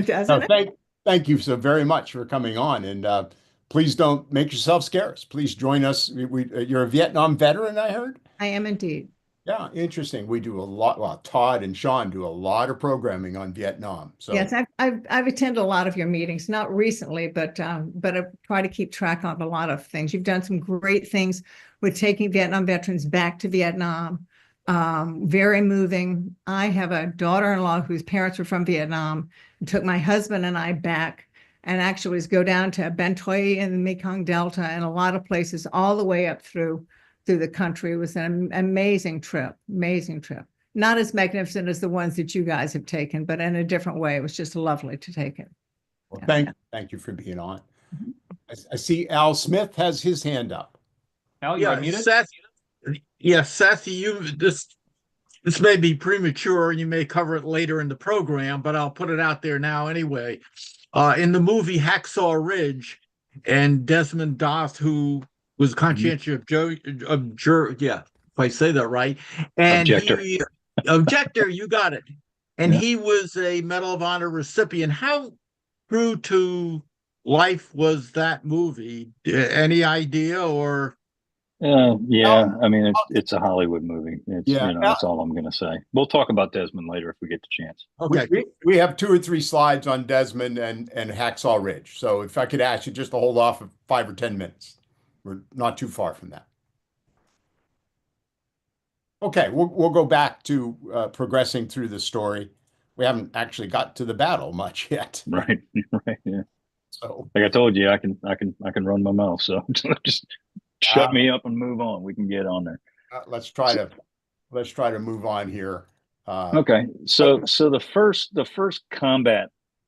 doesn't it? Thank you so very much for coming on. And please don't make yourself scarce. Please join us. You're a Vietnam veteran, I heard? I am indeed. Yeah, interesting. We do a lot. Well, Todd and Sean do a lot of programming on Vietnam. So yes, I've attended a lot of your meetings, not recently, but I try to keep track of a lot of things. You've done some great things with taking Vietnam veterans back to Vietnam. Very moving. I have a daughter-in-law whose parents were from Vietnam, and took my husband and I back, and actually was go down to Ben Thuy in the Mekong Delta and a lot of places all the way up through the country. It was an amazing trip. Not as magnificent as the ones that you guys have taken, but in a different way. It was just lovely to take it. Well, thank you for being on. I see Al Smith has his hand up. Al, you unmuted? Seth. Yeah, Seth, this may be premature and you may cover it later in the program, but I'll put it out there now anyway. In the movie Hacksaw Ridge, and Desmond Doss, who was conscientious if I say that right. And objector, you got it. And he was a Medal of Honor recipient. How true to life was that movie? Any idea? Or I mean, it's a Hollywood movie. That's all I'm going to say. We'll talk about Desmond later if we get the chance. Okay. We have 2 or 3 slides on Desmond and Hacksaw Ridge. So if I could ask you just to hold off for 5 or 10 minutes. We're not too far from that. Okay, we'll go back to progressing through the story. We haven't actually got to the battle much yet. Right, yeah. So, like I told you, I can run my mouth. So just shut me up and move on. We can get on there. Let's try to move on here. Okay, so the first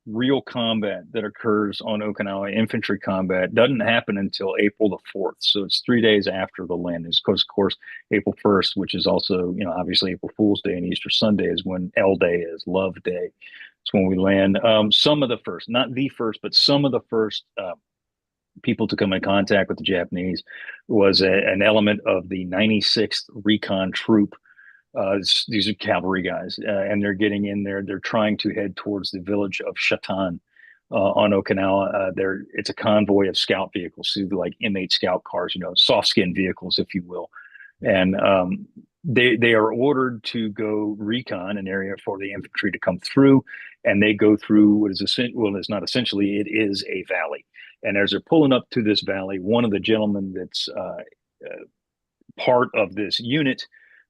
real combat that occurs on Okinawa, infantry combat, doesn't happen until April the 4th. So it's 3 days after the landings. Because of course, April 1st, which is also, obviously April Fool's Day and Easter Sunday, is when L Day is, Love Day. It's when we land. Some of the first, not the first, but some of the first people to come in contact with the Japanese was an element of the 96th Recon Troop. These are cavalry guys, and they're getting in there. They're trying to head towards the village of Shatan on Okinawa. It's a convoy of scout vehicles, like M8 scout cars, soft skin vehicles, if you will. And they are ordered to go recon an area for the infantry to come through, and they go through what is it's not essentially, it is a valley. And as they're pulling up to this valley, one of the gentlemen that's part of this unit,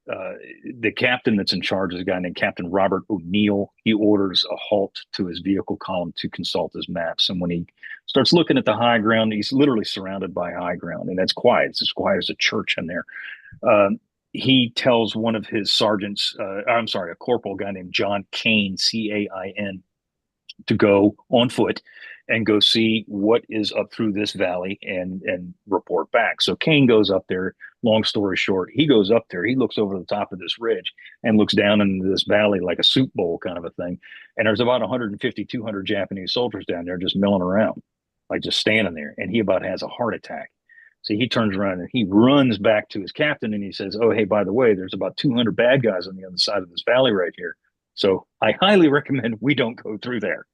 the captain that's in charge is a guy named Captain Robert O'Neill. He orders a halt to his vehicle column to consult his maps. And when he starts looking at the high ground, he's literally surrounded by high ground, and that's quiet. It's as quiet as a church in there. He tells one of his sergeants, a corporal, guy named John Cain, Cain, to go on foot and go see what is up through this valley and report back. So Cain goes up there. Long story short, he goes up there. He looks over the top of this ridge and looks down into this valley like a soup bowl kind of a thing. And there's about 150, 200 Japanese soldiers down there just milling around, like just standing there. And he about has a heart attack. So he turns around and he runs back to his captain and he says, "Oh, hey, by the way, there's about 200 bad guys on the other side of this valley right here. So I highly recommend we don't go through there."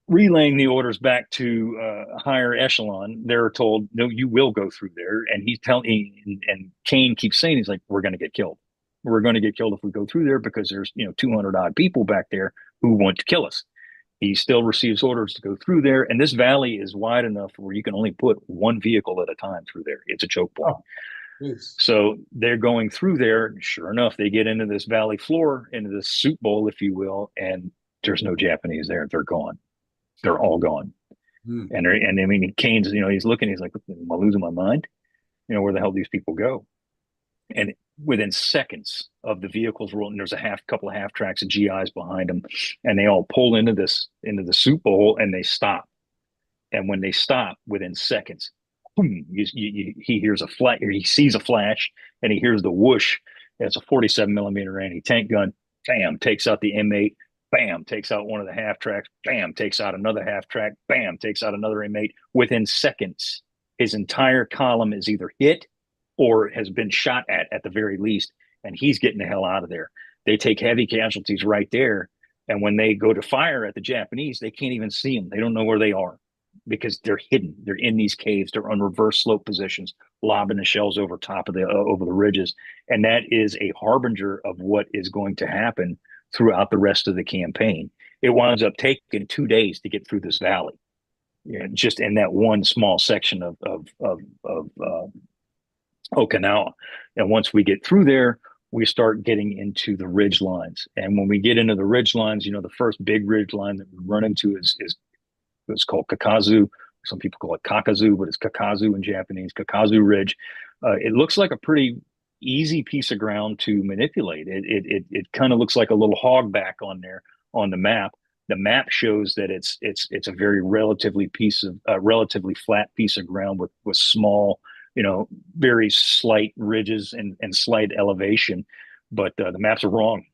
Relaying the orders back to higher echelon, they're told, "No, you will go through there." And he's telling, and Cain keeps saying, he's like, "We're going to get killed. We're going to get killed if we go through there because there's 200 odd people back there who want to kill us." He still receives orders to go through there, and this valley is wide enough where you can only put one vehicle at a time through there. It's a choke point. Oh, yes. So they're going through there. Sure enough, they get into this valley floor, into this soup bowl, if you will, and there's no Japanese there. They're gone. They're all gone. And I mean, Cain's, he's looking, he's like, "Am I losing my mind? Where the hell do these people go?" And within seconds of the vehicles rolling, there's couple of half tracks of GIs behind them, and they all pull into the soup bowl and they stop. And when they stop, within seconds, boom, he hears a flash, or he sees a flash, and he hears the whoosh. It's a 47 millimeter anti-tank gun. Bam, takes out the M8. Bam, takes out one of the half tracks. Bam, takes out another half track. Bam, takes out another M8. Within seconds, his entire column is either hit or has been shot at the very least, and he's getting the hell out of there. They take heavy casualties right there, and when they go to fire at the Japanese, they can't even see them. They don't know where they are because they're hidden. They're in these caves. They're on reverse slope positions, lobbing the shells over top of the over the ridges, and that is a harbinger of what is going to happen throughout the rest of the campaign. It winds up taking 2 days to get through this valley, just in that one small section of Okinawa. And once we get through there, we start getting into the ridge lines. And when we get into the ridge lines, the first big ridge line that we run into is it's called Kakazu. Some people call it Kakazu, but it's Kakazu in Japanese, Kakazu Ridge. It looks like a pretty easy piece of ground to manipulate. It kind of looks like a little hogback on there on the map. The map shows that it's a very relatively flat piece of ground with small, very slight ridges and slight elevation. But the maps are wrong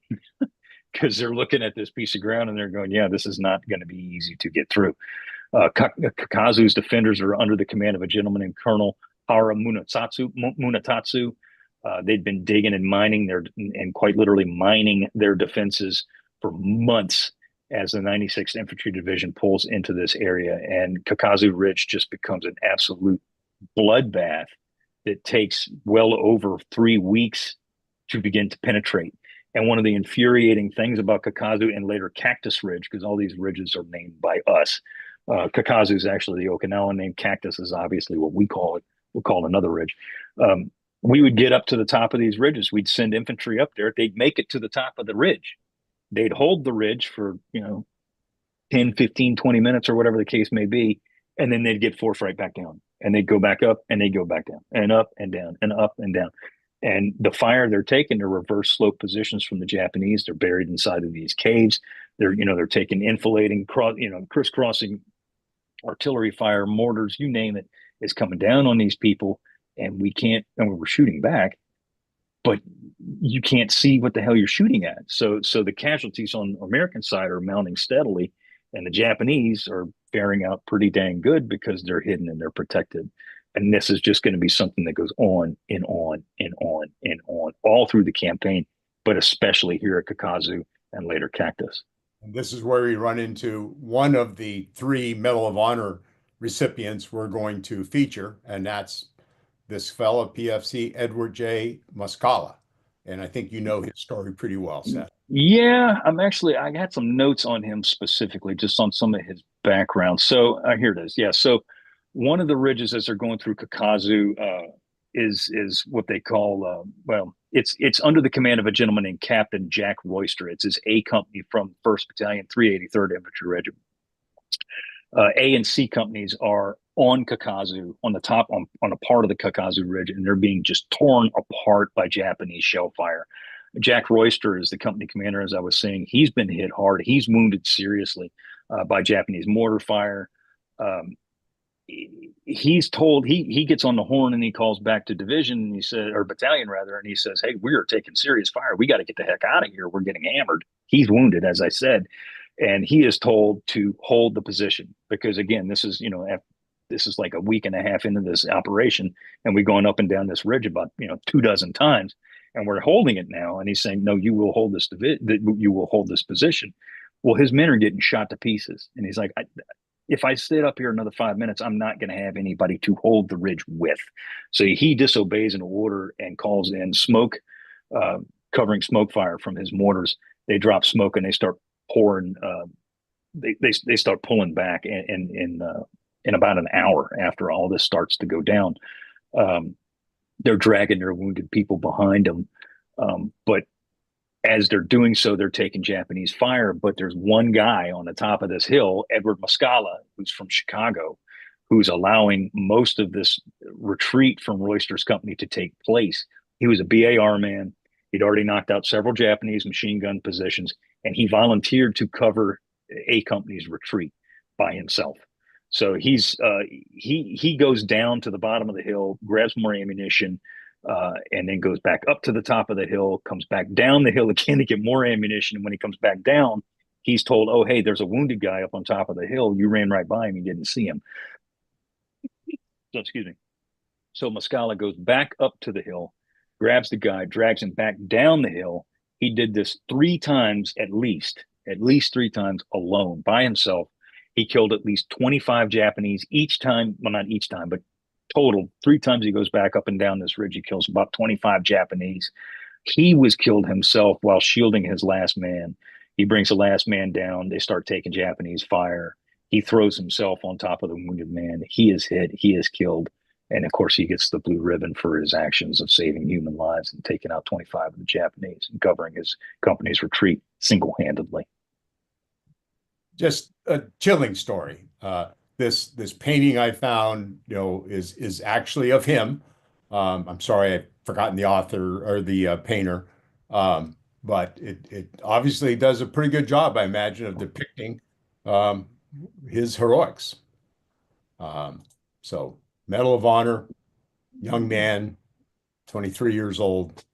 because they're looking at this piece of ground and they're going, yeah, this is not going to be easy to get through. Kakazu's defenders are under the command of a gentleman named Colonel Hara Munatatsu. They'd been digging and mining and quite literally mining their defenses for months as the 96th Infantry Division pulls into this area. And Kakazu Ridge just becomes an absolute bloodbath that takes well over 3 weeks to begin to penetrate. And one of the infuriating things about Kakazu and later Cactus Ridge, because all these ridges are named by us, Kakazu is actually the Okinawan name. Cactus is obviously what we call it. We'll call it another ridge. We would get up to the top of these ridges. We'd send infantry up there. They'd make it to the top of the ridge. They'd hold the ridge for, 10, 15, 20 minutes or whatever the case may be. And then they'd get forced right back down. And they'd go back up and they'd go back down and up and down and up and down. And the fire they're taking are reverse slope positions from the Japanese. They're buried inside of these caves. They're taking enfilading, crisscrossing artillery fire, mortars, you name it, is coming down on these people. And we're shooting back, but you can't see what the hell you're shooting at. So the casualties on the American side are mounting steadily, and the Japanese are faring out pretty dang good because they're hidden and they're protected. And this is just going to be something that goes on and on and on and on all through the campaign, but especially here at Kakazu and later Cactus. And this is where we run into one of the 3 Medal of Honor recipients we're going to feature, and that's this fellow, PFC Edward J. Muscala. And I think you know his story pretty well, Seth. Yeah, I got some notes on him specifically, just on some of his background. So here it is. Yeah. So one of the ridges as they're going through Kakazu is what they call, it's under the command of a gentleman named Captain Jack Royster. It's his A company from 1st Battalion, 383rd Infantry Regiment. A and C companies are on Kakazu, on the top, on a part of the Kakazu Ridge, and they're being just torn apart by Japanese shell fire. Jack Royster is the company commander, as I was saying. He's been hit hard. He's wounded seriously by Japanese mortar fire. He's told, he gets on the horn and he calls back to division, and he said, or battalion rather, and he says, hey, we are taking serious fire. We got to get the heck out of here. We're getting hammered. He's wounded, as I said. And he is told to hold the position because, again, this is like a week and a half into this operation, and we're going up and down this ridge about 24 times, and we're holding it now. And he's saying, no, you will hold this you will hold this position. Well, his men are getting shot to pieces, and he's like, if I stayed up here another 5 minutes, I'm not going to have anybody to hold the ridge with. So he disobeys an order and calls in smoke, covering smoke fire from his mortars. They drop smoke and they start pouring. They start pulling back in about an hour after all this starts to go down. They're dragging their wounded people behind them, but as they're doing so, they're taking Japanese fire. But there's one guy on the top of this hill, Edward Muscala, who's from Chicago, who's allowing most of this retreat from Royster's company to take place. He was a BAR man. He'd already knocked out several Japanese machine gun positions, and he volunteered to cover A Company's retreat by himself. So he goes down to the bottom of the hill, grabs more ammunition, and then goes back up to the top of the hill, comes back down the hill again to get more ammunition. And when he comes back down, he's told, "Oh, hey, there's a wounded guy up on top of the hill. You ran right by him. You didn't see him." So excuse me. So Muscala goes back up to the hill, grabs the guy, drags him back down the hill. He did this 3 times at least 3 times alone by himself. He killed at least 25 Japanese each time. Well, not each time, but total 3 times he goes back up and down this ridge. He kills about 25 Japanese. He was killed himself while shielding his last man. He brings the last man down. They start taking Japanese fire. He throws himself on top of the wounded man. He is hit. He is killed. And of course, he gets the blue ribbon for his actions of saving human lives and taking out 25 of the Japanese and covering his company's retreat single-handedly. Just a chilling story. This painting I found, is actually of him. I'm sorry, I've forgotten the author or the painter, but it obviously does a pretty good job, I imagine, of depicting his heroics. So, Medal of Honor, young man, 23 years old.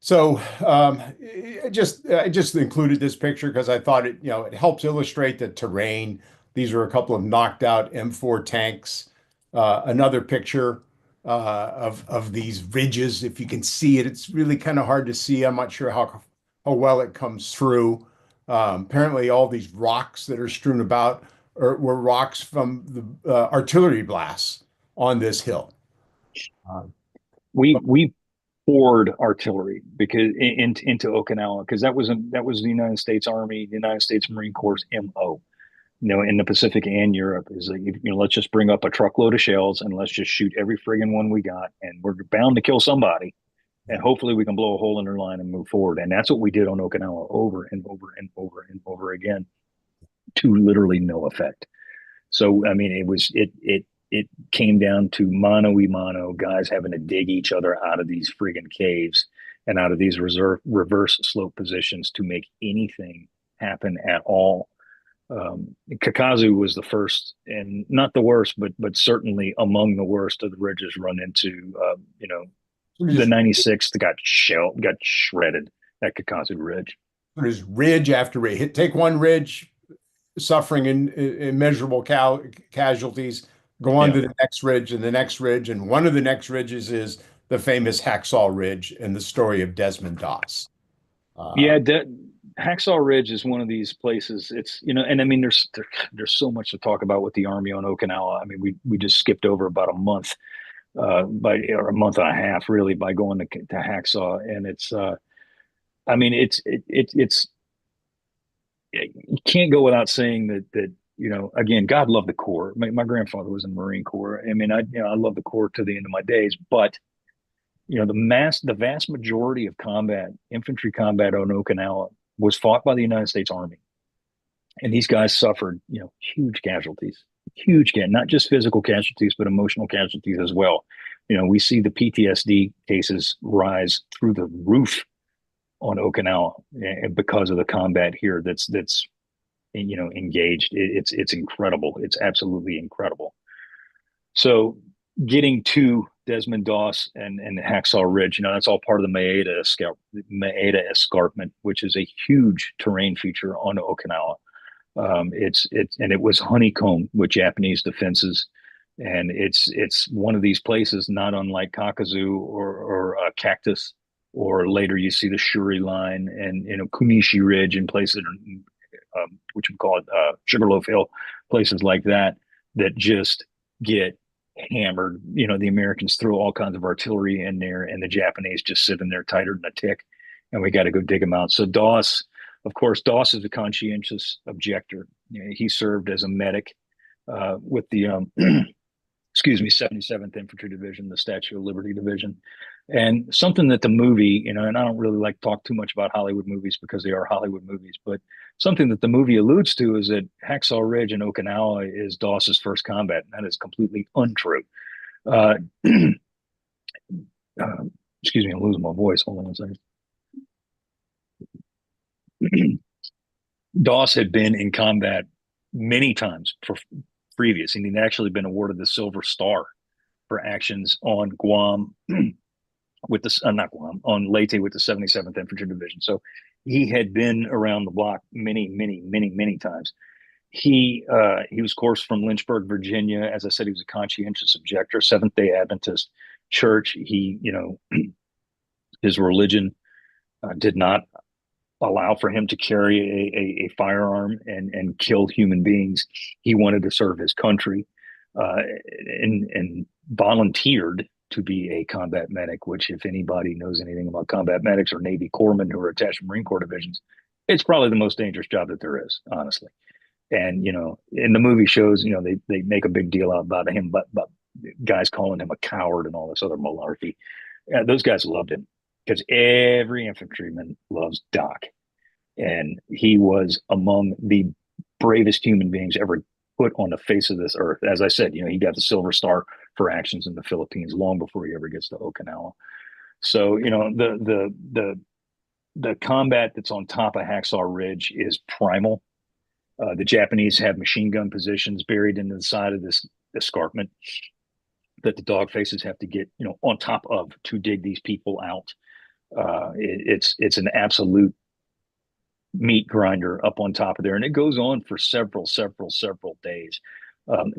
So I just included this picture because I thought it helps illustrate the terrain. These are a couple of knocked out M4 tanks. Another picture of these ridges. If you can see it, it's really kind of hard to see. I'm not sure how well it comes through. Apparently, all these rocks that are strewn about were rocks from the artillery blasts on this hill. We poured artillery because into Okinawa because that was the United States Army, the United States Marine Corps MO. In the Pacific and Europe is like, let's just bring up a truckload of shells and let's just shoot every friggin' one we got, and we're bound to kill somebody, and hopefully we can blow a hole in their line and move forward. And that's what we did on Okinawa over and over and over and over again, to literally no effect. So I mean, it came down to mano a mano, guys having to dig each other out of these friggin' caves and out of these reverse slope positions to make anything happen at all. Kakazu was the first, and not the worst, but certainly among the worst of the ridges run into. The 96th got shredded at Kakazu Ridge. There's ridge after ridge. Take one ridge, suffering immeasurable casualties. Go on to the next ridge and the next ridge, and one of the next ridges is the famous Hacksaw Ridge and the story of Desmond Doss. Hacksaw Ridge is one of these places. It's and I mean, there's so much to talk about with the Army on Okinawa. I mean, we just skipped over about a month, or a month and a half, really, by going to Hacksaw, and it's I mean, it's you can't go without saying that again, God loved the Corps. My grandfather was in the Marine Corps. I mean, I love the Corps to the end of my days, but the vast majority of infantry combat on Okinawa was fought by the United States Army. And these guys suffered, huge casualties, not just physical casualties, but emotional casualties as well. We see the PTSD cases rise through the roof on Okinawa because of the combat here that's engaged. It's incredible. It's absolutely incredible. So getting to Desmond Doss and Hacksaw Ridge, that's all part of the Maeda Escarpment, which is a huge terrain feature on Okinawa. It was honeycombed with Japanese defenses, and it's one of these places, not unlike Kakazu or Cactus, or later you see the Shuri Line and Kunishi Ridge and places, which we call it Sugarloaf Hill, places like that just get hammered. The Americans throw all kinds of artillery in there, and the Japanese just sit in there tighter than a tick, and we got to go dig them out. So Doss is a conscientious objector. He served as a medic with the 77th Infantry Division, the Statue of Liberty Division. And something that the movie, and I don't really like to talk too much about Hollywood movies because they are Hollywood movies, but something that the movie alludes to is that Hacksaw Ridge in Okinawa is Doss's first combat. And that is completely untrue. Excuse me, I'm losing my voice. Hold on a second. Doss had been in combat many times previous, and he'd actually been awarded the Silver Star for actions on Guam with the not Guam, on Leyte with the 77th Infantry Division. So he had been around the block many times. He was, of course, from Lynchburg, Virginia. As I said, he was a conscientious objector, Seventh Day Adventist Church. He, his religion did not allow for him to carry a firearm and kill human beings. He wanted to serve his country, and volunteered to be a combat medic, which, if anybody knows anything about combat medics or Navy corpsmen who are attached to Marine Corps divisions, it's probably the most dangerous job that there is, honestly. And, in the movie shows, they make a big deal about him, but guys calling him a coward and all this other malarkey. Those guys loved him because every infantryman loves Doc. And he was among the bravest human beings ever put on the face of this earth. As I said, he got the Silver Star for actions in the Philippines long before he ever gets to Okinawa. So, the combat that's on top of Hacksaw Ridge is primal. The Japanese have machine gun positions buried into the side of this escarpment that the dog faces have to get, on top of to dig these people out. It's an absolute meat grinder up on top of there, and it goes on for several days.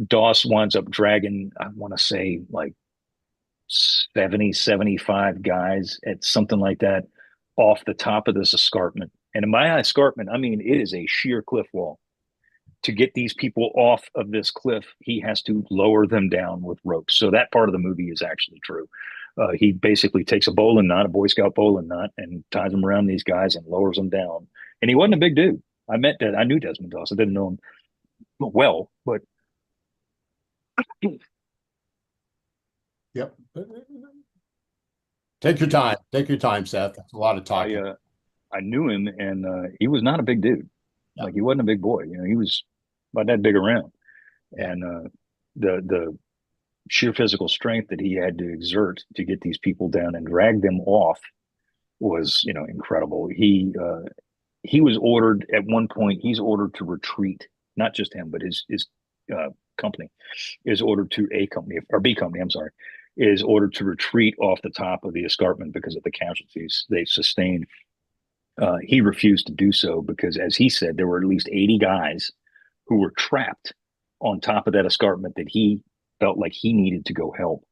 Doss winds up dragging, I want to say, like 75 guys at something like that off the top of this escarpment. And in my escarpment, I mean, it is a sheer cliff wall. To get these people off of this cliff, he has to lower them down with ropes. So that part of the movie is actually true. He basically takes a bowline knot, a Boy Scout bowline knot, and ties them around these guys and lowers them down. And he wasn't a big dude. I knew Desmond Doss. I didn't know him well, but yep. Take your time. Take your time, Seth. That's a lot of talking. I knew him, and he was not a big dude. Yeah. Like, he wasn't a big boy. He was about that big around. And the sheer physical strength that he had to exert to get these people down and drag them off was, incredible. He was ordered at one point. He's ordered to retreat. Not just him, but his company is ordered to B company. I'm sorry, is ordered to retreat off the top of the escarpment because of the casualties they sustained. He refused to do so because, as he said, there were at least 80 guys who were trapped on top of that escarpment that he felt like he needed to go help.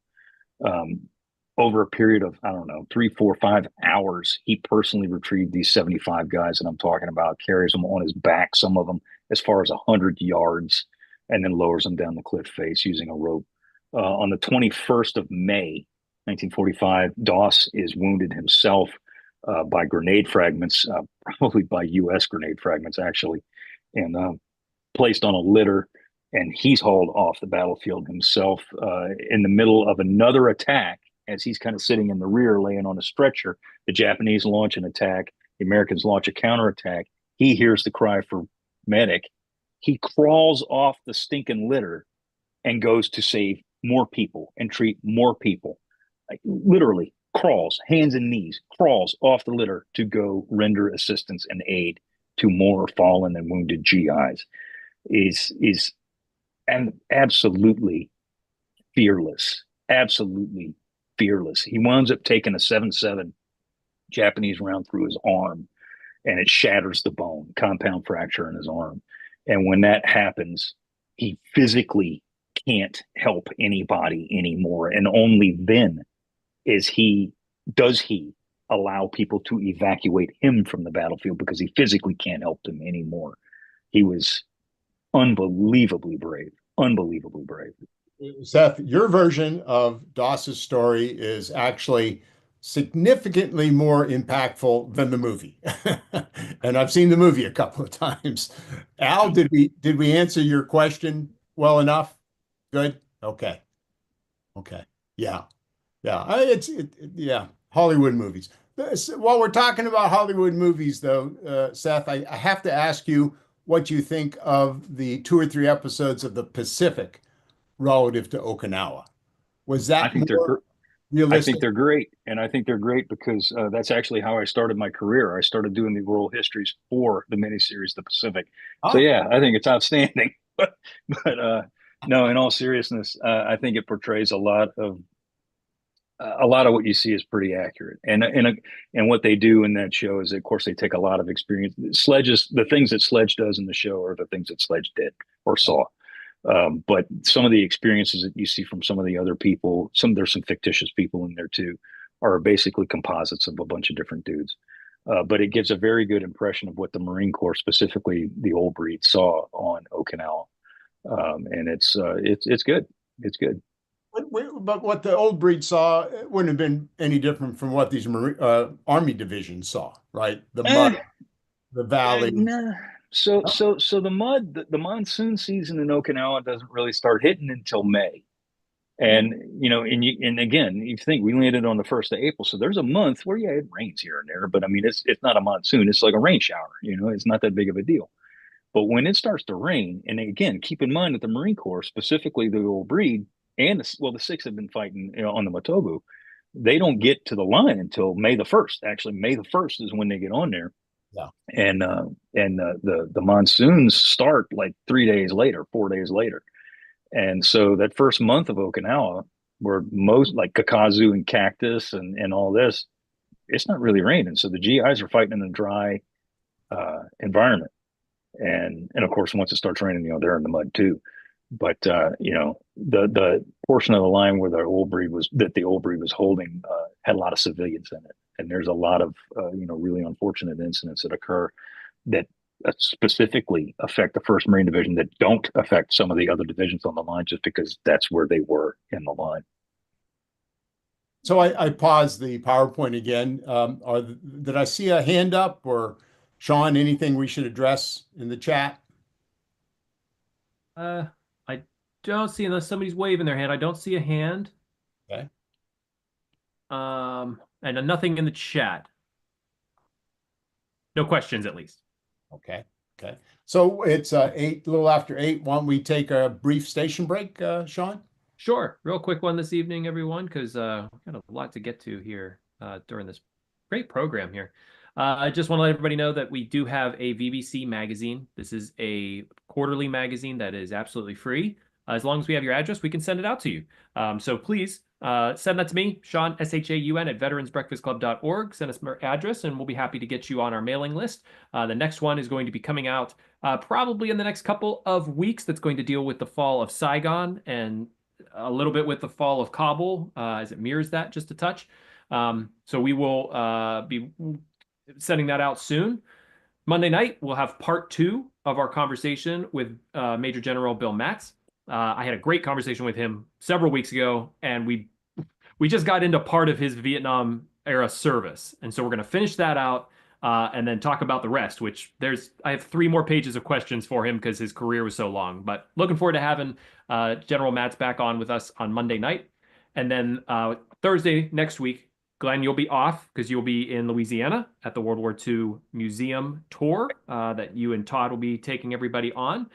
Over a period of, 3, 4, 5 hours, he personally retrieved these 75 guys that I'm talking about, carries them on his back, some of them as far as 100 yards, and then lowers them down the cliff face using a rope. On the 21st of May, 1945, Doss is wounded himself by grenade fragments, probably by U.S. grenade fragments, actually, and placed on a litter. And he's hauled off the battlefield himself in the middle of another attack. As he's kind of sitting in the rear, laying on a stretcher, the Japanese launch an attack. The Americans launch a counterattack. He hears the cry for medic. He crawls off the stinking litter and goes to save more people and treat more people. Like, literally crawls, hands and knees, crawls off the litter to go render assistance and aid to more fallen and wounded GIs. Is and absolutely fearless. Absolutely fearless. He winds up taking a 7.7 Japanese round through his arm, and it shatters the bone, compound fracture in his arm. And when that happens, he physically can't help anybody anymore. And only then does he allow people to evacuate him from the battlefield, because he physically can't help them anymore. He was unbelievably brave. Seth, your version of Doss's story is actually significantly more impactful than the movie. And I've seen the movie a couple of times. Al, did we answer your question well enough? Good. Okay. Yeah. Hollywood movies. While we're talking about Hollywood movies, though, Seth, I have to ask you what you think of the 2 or 3 episodes of The Pacific relative to Okinawa. Was that I realistic. think they're great. And I think they're great because that's actually how I started my career. I started doing the world histories for the miniseries, The Pacific. So, yeah, I think it's outstanding. but no, in all seriousness, I think it portrays a lot of what you see is pretty accurate. And what they do in that show is, of course, they take a lot of experience. The things that Sledge does in the show are the things that Sledge did or saw. But some of the experiences that you see from some of the other people, there's some fictitious people in there too, are basically composites of a bunch of different dudes. But it gives a very good impression of what the Marine Corps, specifically the old breed, saw on Okinawa. And it's good. It's good. But what the old breed saw wouldn't have been any different from what these Army divisions saw, right? The mud, the valley. Nah. So the monsoon season in Okinawa doesn't really start hitting until May. And and again, you think we landed on the 1st of April, so there's a month where it rains here and there, but I mean it's not a monsoon, it's like a rain shower, it's not that big of a deal. But when it starts to rain, and again, keep in mind that the Marine Corps, specifically the old breed, and the six have been fighting on the Matobu, they don't get to the line until May the 1st. Actually, May the 1st is when they get on there. Yeah. And the monsoons start like 3 days later, 4 days later. And so that first month of Okinawa, where most like Kakazu and Cactus and all this, it's not really raining. So the GIs are fighting in a dry environment. And of course, once it starts raining, they're in the mud too. But the portion of the line where the old breed was holding had a lot of civilians in it, and there's a lot of really unfortunate incidents that occur that specifically affect the First Marine Division that don't affect some of the other divisions on the line, just because that's where they were in the line. So I paused the PowerPoint again. Did I see a hand up, or Sean, anything we should address in the chat? I don't see, unless somebody's waving their hand. I don't see a hand. Okay. And nothing in the chat. No questions, at least. Okay. So it's a little after 8. Why don't we take a brief station break, Sean? Sure. Real quick one this evening, everyone, because we've got a lot to get to here during this great program here. I just want to let everybody know that we do have a VBC magazine. This is a quarterly magazine that is absolutely free. As long as we have your address, we can send it out to you. So please send that to me, Sean, SHAUN, at veteransbreakfastclub.org. Send us your address, and we'll be happy to get you on our mailing list. The next one is going to be coming out probably in the next couple of weeks. That's going to deal with the fall of Saigon and a little bit with the fall of Kabul, as it mirrors that just a touch. So we will be sending that out soon. Monday night, we'll have part 2 of our conversation with Major General Bill Matz. I had a great conversation with him several weeks ago, and we just got into part of his Vietnam era service. And so we're going to finish that out and then talk about the rest, which I have 3 more pages of questions for him because his career was so long. But looking forward to having General Matz back on with us on Monday night. And then Thursday next week, Glenn, you'll be off because you'll be in Louisiana at the World War II Museum tour that you and Todd will be taking everybody on.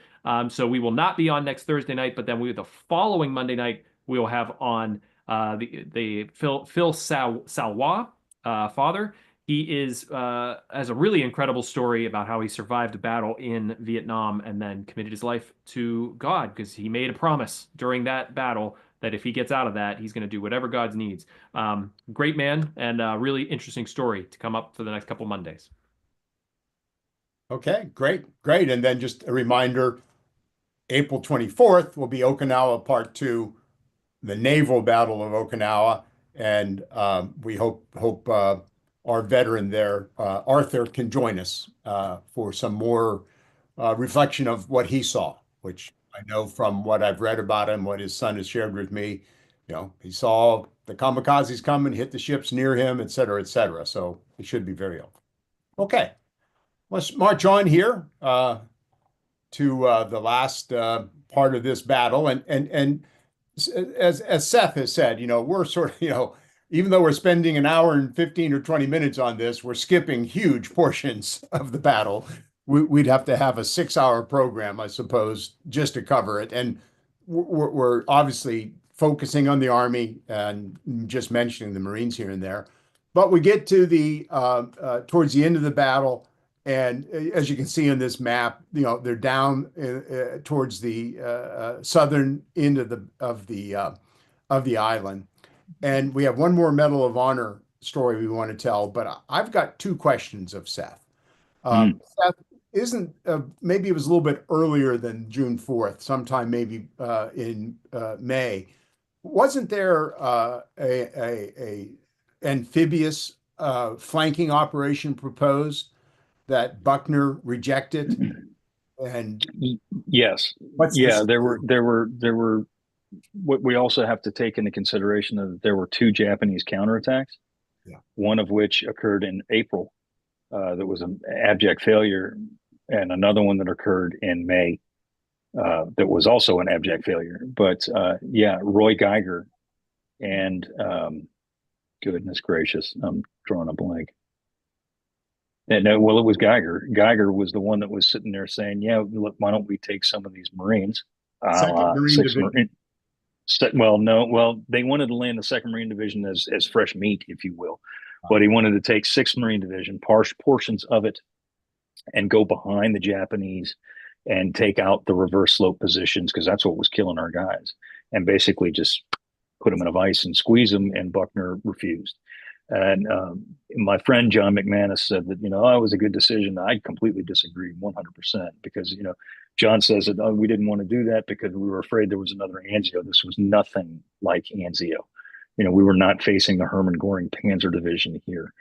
So we will not be on next Thursday night, but then the following Monday night, we will have on the Phil Salois father. He has a really incredible story about how he survived a battle in Vietnam and then committed his life to God because he made a promise during that battle that if he gets out of that, he's going to do whatever God needs. Great man, and a really interesting story to come up for the next couple Mondays. Okay, great. And then just a reminder, April 24th will be Okinawa Part 2, the naval battle of Okinawa. And we hope our veteran there, Arthur, can join us for some more reflection of what he saw, which I know from what I've read about him, what his son has shared with me, he saw the kamikazes come and hit the ships near him, et cetera, et cetera. So it should be very helpful. Okay, let's march on here to the last part of this battle. And as Seth has said, we're sort of, even though we're spending an hour and 15 or 20 minutes on this, we're skipping huge portions of the battle. We'd have to have a 6-hour program, I suppose, just to cover it. And we're obviously focusing on the Army and just mentioning the Marines here and there. But we get to the towards the end of the battle, and as you can see on this map, they're down towards the southern end of the island, and we have one more Medal of Honor story we want to tell. But I've got two questions of Seth. Seth, isn't maybe it was a little bit earlier than June 4th, sometime maybe in May. Wasn't there a amphibious flanking operation proposed that Buckner rejected? And yes, there were. What we also have to take into consideration that there were two Japanese counterattacks. Yeah. One of which occurred in April. That was an abject failure, and another one that occurred in May. That was also an abject failure. But Roy Geiger and goodness gracious, I'm drawing a blank. And well, it was Geiger. Geiger was the one that was sitting there saying, "Yeah, look, why don't we take some of these Marines?" Second Marine Division. They wanted to land the Second Marine Division as fresh meat, if you will, but he wanted to take 6th Marine Division, portions of it, and go behind the Japanese and take out the reverse slope positions, because that's what was killing our guys, and basically just put them in a vice and squeeze them. And Buckner refused. And my friend John McManus said that, it was a good decision. I completely disagree 100%, because, John says that we didn't want to do that because we were afraid there was another Anzio. This was nothing like Anzio. We were not facing the Hermann Goring Panzer Division here.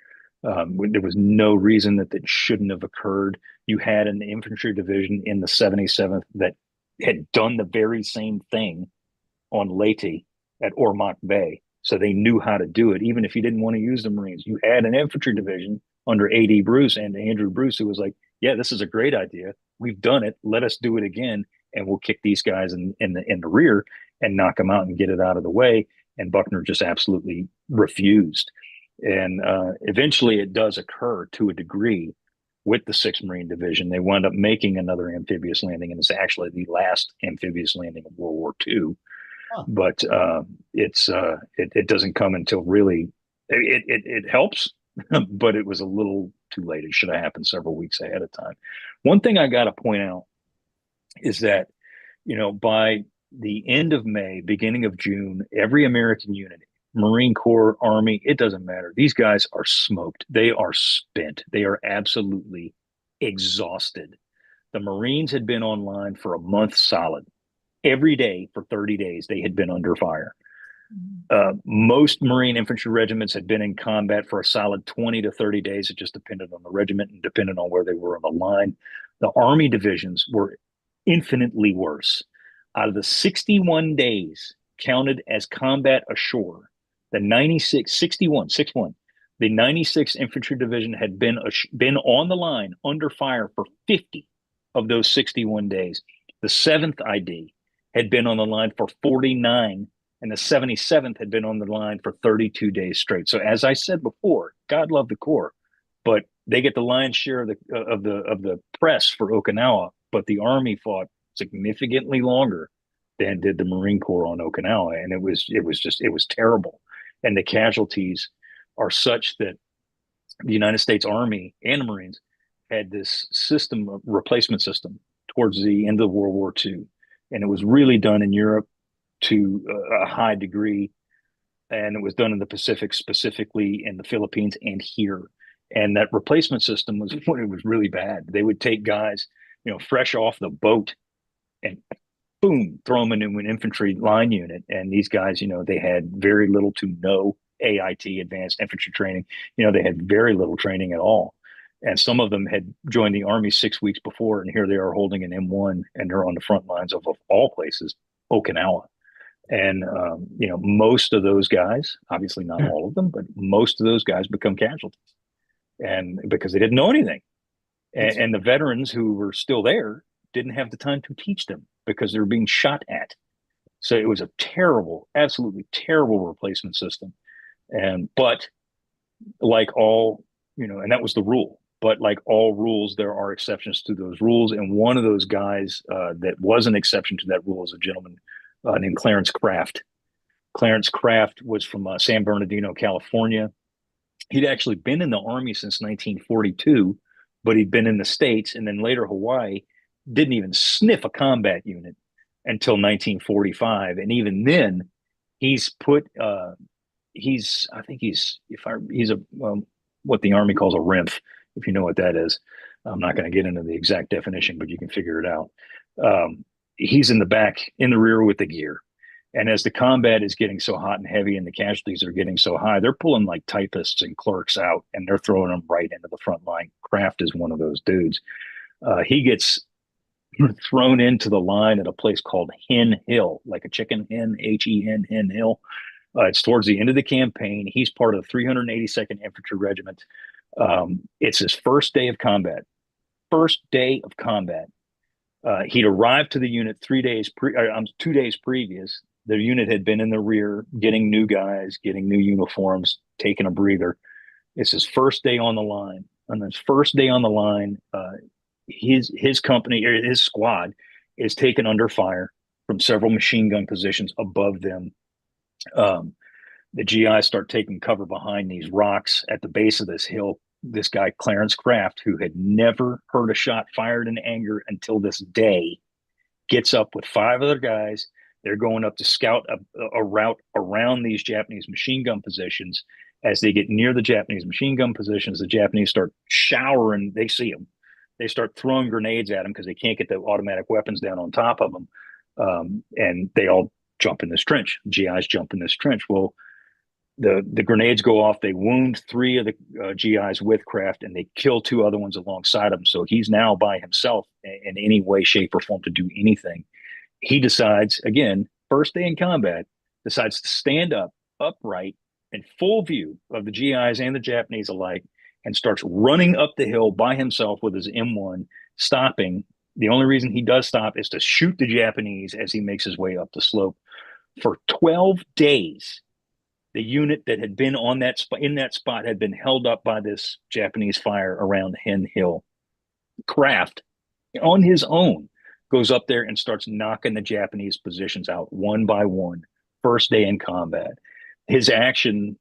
There was no reason that shouldn't have occurred. You had an infantry division in the 77th that had done the very same thing on Leyte at Ormoc Bay. So they knew how to do it, even if you didn't want to use the Marines. You had an infantry division under A.D. Bruce and Andrew Bruce, who was like, yeah, this is a great idea. We've done it. Let us do it again. And we'll kick these guys in the rear and knock them out and get it out of the way. And Buckner just absolutely refused. And eventually it does occur to a degree with the 6th Marine Division. They wound up making another amphibious landing, and it's actually the last amphibious landing of World War II. But it doesn't come until really it helps, but it was a little too late. It should have happened several weeks ahead of time. One thing I got to point out is that, by the end of May, beginning of June, every American unit, Marine Corps, Army, it doesn't matter. These guys are smoked. They are spent. They are absolutely exhausted. The Marines had been online for a month solid. Every day for 30 days, they had been under fire. Most Marine infantry regiments had been in combat for a solid 20 to 30 days. It just depended on the regiment and depended on where they were on the line. The Army divisions were infinitely worse. Out of the 61 days counted as combat ashore, the 61, the 96th Infantry Division had been on the line under fire for 50 of those 61 days. The 7th ID had been on the line for 49, and the 77th had been on the line for 32 days straight. So as I said before, God love the Corps, but they get the lion's share of the press for Okinawa, but the Army fought significantly longer than did the Marine Corps on Okinawa, and it was terrible. And the casualties are such that the United States Army and the Marines had this replacement system towards the end of World War II. And it was really done in Europe to a high degree. And it was done in the Pacific, specifically in the Philippines and here. And that replacement system was when it was really bad. They would take guys, fresh off the boat and boom, throw them into an infantry line unit. And these guys, they had very little to no AIT, advanced infantry training. They had very little training at all. And some of them had joined the Army 6 weeks before, and here they are holding an M1, and they're on the front lines of all places, Okinawa. And, most of those guys, obviously not all of them, but most of those guys become casualties. And because they didn't know anything. And the veterans who were still there didn't have the time to teach them because they were being shot at. So it was a terrible, absolutely terrible replacement system. But like all, and that was the rule. But like all rules, there are exceptions to those rules. And one of those guys that was an exception to that rule is a gentleman named Clarence Craft. Clarence Craft was from San Bernardino, California. He'd actually been in the Army since 1942, but he'd been in the States and then later Hawaii, didn't even sniff a combat unit until 1945. And even then, he's put, I think he's a what the Army calls a RIMF, if you know what that is. I'm not going to get into the exact definition, but you can figure it out. He's in the back, in the rear with the gear. And as the combat is getting so hot and heavy and the casualties are getting so high, they're pulling like typists and clerks out and they're throwing them right into the front line. Kraft is one of those dudes. He gets thrown into the line at a place called Hen Hill, like a chicken hen, Hen, Hen Hill. It's towards the end of the campaign. He's part of the 382nd Infantry Regiment. It's his first day of combat. First day of combat. He'd arrived to the unit 2 days previous. The unit had been in the rear, getting new guys, getting new uniforms, taking a breather. It's his first day on the line. On his first day on the line, his company, or his squad, is taken under fire from several machine gun positions above them. The GIs start taking cover behind these rocks at the base of this hill. This guy, Clarence Craft, who had never heard a shot fired in anger until this day, gets up with 5 other guys. They're going up to scout a route around these Japanese machine gun positions. As they get near the Japanese machine gun positions, the Japanese start showering. They see them. They start throwing grenades at them because they can't get the automatic weapons down on top of them. And they all jump in this trench. GIs jump in this trench. Well, the grenades go off. They wound 3 of the GIs with Kraft, and they kill 2 other ones alongside him. So he's now by himself in any way, shape, or form to do anything. He decides, again, first day in combat, decides to stand up, upright, in full view of the GIs and the Japanese alike, and starts running up the hill by himself with his M1, stopping. The only reason he does stop is to shoot the Japanese as he makes his way up the slope. For 12 days, the unit that had been on that in that spot had been held up by this Japanese fire around Hen Hill. Kraft, on his own, goes up there and starts knocking the Japanese positions out one by one. First day in combat. His action,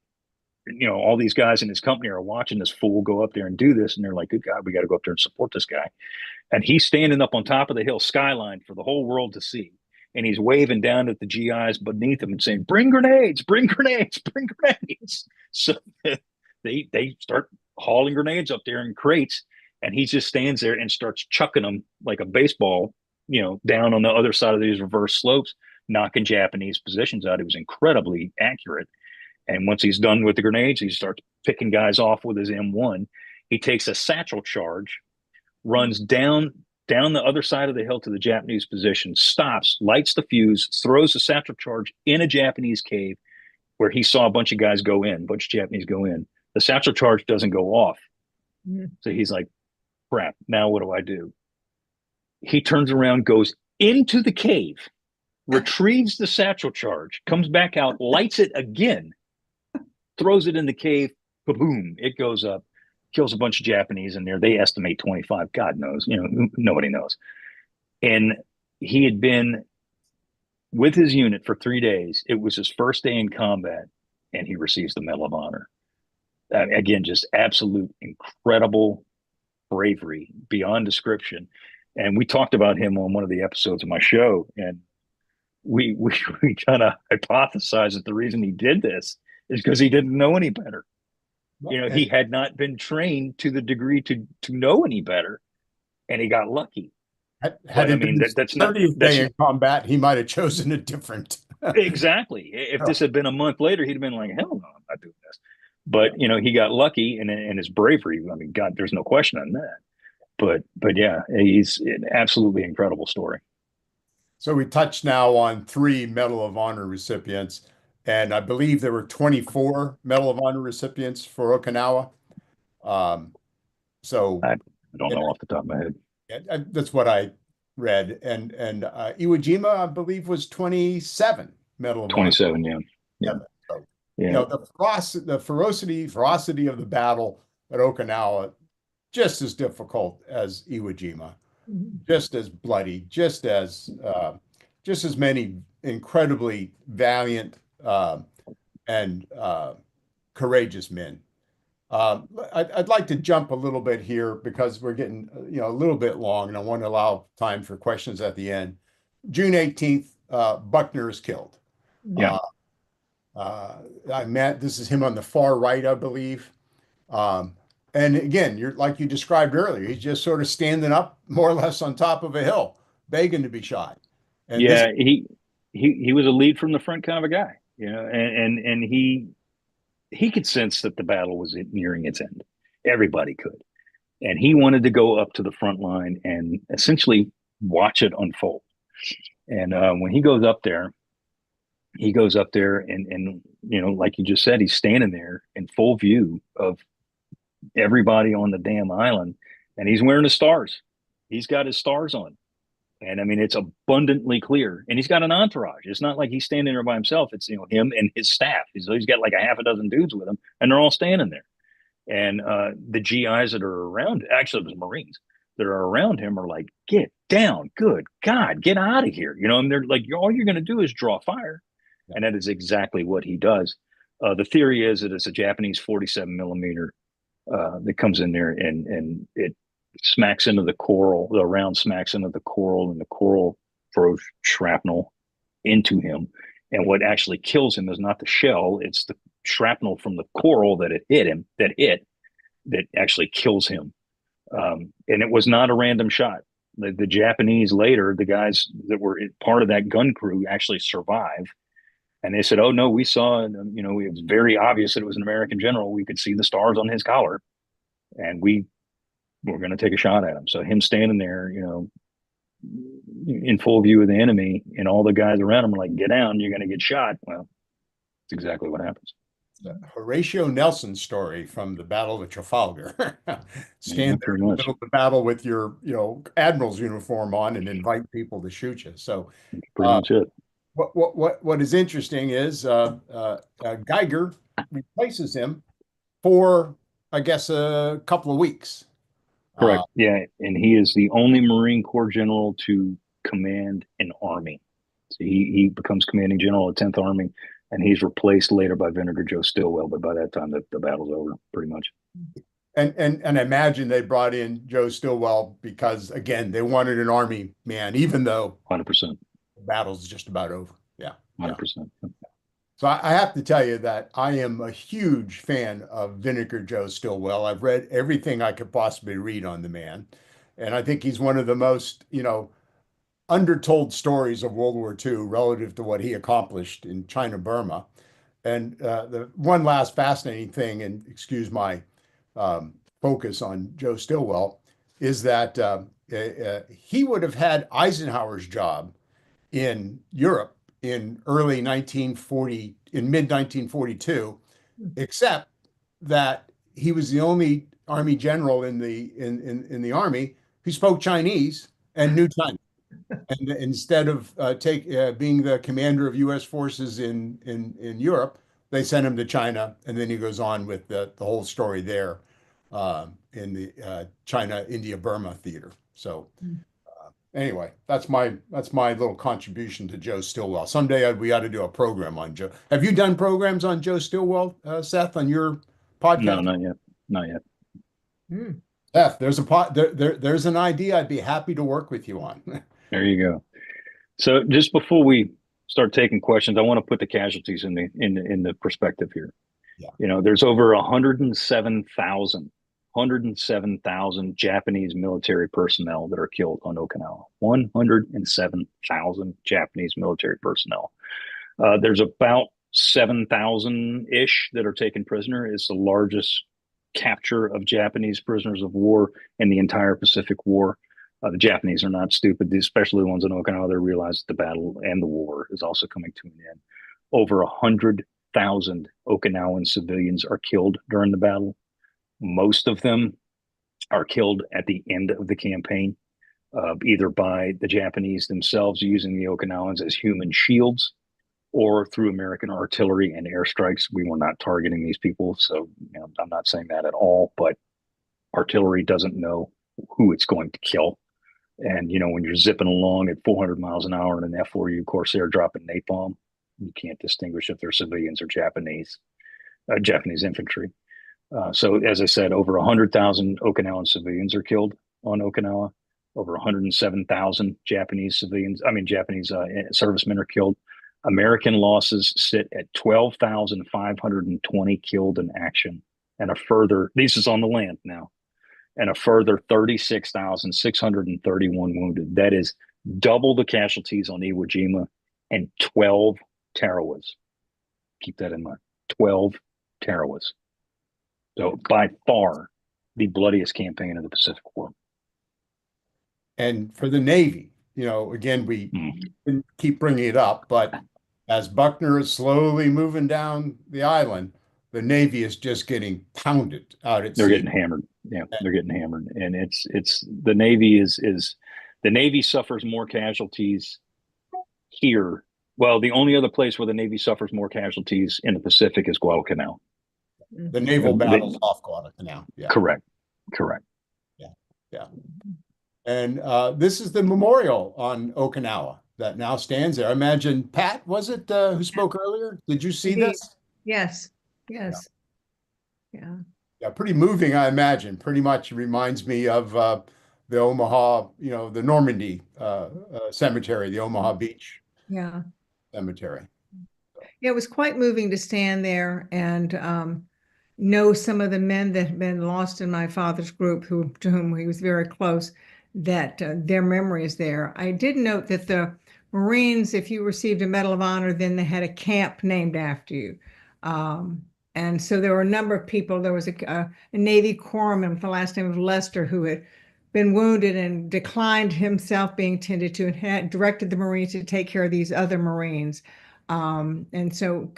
all these guys in his company are watching this fool go up there and do this, and they're like, good God, we got to go up there and support this guy. And he's standing up on top of the hill skyline for the whole world to see. And he's waving down at the GIs beneath him and saying, bring grenades, bring grenades, bring grenades. So they start hauling grenades up there in crates, and he just stands there and starts chucking them like a baseball, down on the other side of these reverse slopes, knocking Japanese positions out. It was incredibly accurate. And once he's done with the grenades, he starts picking guys off with his M1. He takes a satchel charge, runs down the other side of the hill to the Japanese position, stops, lights the fuse, throws the satchel charge in a Japanese cave where he saw a bunch of guys go in, a bunch of Japanese go in. The satchel charge doesn't go off. So he's like, crap, now what do I do? He turns around, goes into the cave, retrieves the satchel charge, comes back out, lights it again, throws it in the cave, kaboom, it goes up, kills a bunch of Japanese in there. They estimate 25. God knows, nobody knows. And he had been with his unit for 3 days. It was his first day in combat, and he receives the Medal of Honor. Again, just absolute incredible bravery beyond description. And we talked about him on one of the episodes of my show, and we kind of hypothesized that the reason he did this is because he didn't know any better. He had not been trained to the degree to know any better, and he got lucky. Had it been that's 30th day in combat, he might have chosen a different. Exactly. If this had been a month later, he'd have been like, hell no, I'm not doing this. But he got lucky, and his bravery. I mean, God, there's no question on that. But yeah, he's an absolutely incredible story. So we touched now on 3 Medal of Honor recipients, and I believe there were 24 Medal of Honor recipients for Okinawa. So I don't know off the top of my head. That's what I read. And Iwo I believe, was 27 Medal of 27, Honor. Yeah. So, the ferocity of the battle at Okinawa, just as difficult as Iwo Jima, just as bloody, just as many incredibly valiant and courageous men. I'd like to jump a little bit here because we're getting a little bit long, and I want to allow time for questions at the end. June 18th, Buckner is killed. Yeah. This is him on the far right, I believe. And again, you're like you described earlier, he's just sort of standing up more or less on top of a hill, begging to be shot. And yeah, he was a lead from the front kind of a guy, and he could sense that the battle was nearing its end. Everybody could. And he wanted to go up to the front line and essentially watch it unfold. And when he goes up there and like you just said, he's standing there in full view of everybody on the damn island, and he's wearing the stars. He's got his stars on. And I mean, it's abundantly clear. And he's got an entourage. It's not like he's standing there by himself. It's him and his staff. He's got like a half a dozen dudes with him, and they're all standing there. And the GIs that are around, actually, it was Marines that are around him, are like, "Get down, good God, get out of here!" And they're like, "All you're going to do is draw fire," and that is exactly what he does. The theory is that it's a Japanese 47 millimeter that comes in there, and it smacks into the coral. The round smacks into the coral, and the coral throws shrapnel into him. And what actually kills him is not the shell; it's the shrapnel from the coral that actually kills him. And it was not a random shot. The Japanese later, the guys that were part of that gun crew, actually survived. And they said, "Oh no, we saw, it was very obvious that it was an American general. We could see the stars on his collar, and we were going to take a shot at him." So him standing there, in full view of the enemy, and all the guys around him are like, "Get down, you're going to get shot." Well, that's exactly what happens. The Horatio Nelson story from the Battle of Trafalgar. Stand there in the middle of the battle with your, admiral's uniform on and invite people to shoot you. So pretty much it. What is interesting is Geiger replaces him for, I guess, a couple of weeks. Correct. Yeah, and he is the only Marine Corps general to command an army. So he becomes commanding general of 10th Army, and he's replaced later by Vinegar Joe Stilwell. But by that time, the battle's over, pretty much. And I imagine they brought in Joe Stilwell because, again, they wanted an army man, even though 100%. The battle's just about over. Yeah. 100%. Yeah. So I have to tell you that I am a huge fan of Vinegar Joe Stilwell. I've read everything I could possibly read on the man. And I think he's one of the most, undertold stories of World War II relative to what he accomplished in China, Burma. And the one last fascinating thing, and excuse my focus on Joe Stilwell, is that he would have had Eisenhower's job in Europe in early 1940, in mid 1942, except that he was the only army general in the army who spoke Chinese and knew China. And instead of being the commander of U.S. forces in Europe, they sent him to China, and then he goes on with the whole story there in the China, India, Burma theater. So. Anyway, that's my little contribution to Joe Stilwell. Someday we ought to do a program on Joe. Have you done programs on Joe Stilwell, Seth, on your podcast? No, not yet. Not yet. Seth, there's an idea I'd be happy to work with you on. There you go. So just before we start taking questions, I want to put the casualties in the perspective here. Yeah. There's over 107,000 Japanese military personnel that are killed on Okinawa. 107,000 Japanese military personnel. There's about 7,000-ish that are taken prisoner. It's the largest capture of Japanese prisoners of war in the entire Pacific War. The Japanese are not stupid, especially the ones in Okinawa. They realize that the battle and the war is also coming to an end. Over 100,000 Okinawan civilians are killed during the battle. Most of them are killed at the end of the campaign, either by the Japanese themselves using the Okinawans as human shields, or through American artillery and airstrikes. We were not targeting these people, so I'm not saying that at all, but artillery doesn't know who it's going to kill. And, when you're zipping along at 400 miles an hour in an F-4U Corsair dropping napalm, You can't distinguish if they're civilians or Japanese infantry. So as I said, over 100,000 Okinawan civilians are killed on Okinawa. Over 107,000 Japanese servicemen are killed. American losses sit at 12,520 killed in action, and a further, this is on the land now, and a further 36,631 wounded. That is double the casualties on Iwo Jima and 12 Tarawas. Keep that in mind. 12 Tarawas. So by far the bloodiest campaign of the Pacific War. And for the Navy, again, we keep bringing it up, but as Buckner is slowly moving down the island, the Navy is just getting pounded out at sea. They're getting hammered. Yeah, they're getting hammered. And it's the Navy the Navy suffers more casualties here. Well, the only other place where the Navy suffers more casualties in the Pacific is Guadalcanal. The naval battles off Guadalcanal. Yeah. Correct. Yeah. And this is the memorial on Okinawa that now stands there. I imagine, Pat, was it who spoke earlier? Did you see Indeed. this? Yes. Yeah. Yeah, pretty moving, I imagine. Pretty much reminds me of the Omaha, the Normandy cemetery, the Omaha Beach cemetery. Yeah, it was quite moving to stand there and know some of the men that had been lost in my father's group, to whom he was very close, that their memory is there. I did note that the Marines, if you received a Medal of Honor, then they had a camp named after you. And so there were a number of people. There was a Navy corpsman with the last name of Lester who had been wounded and declined himself being tended to, and had directed the Marines to take care of these other Marines. And so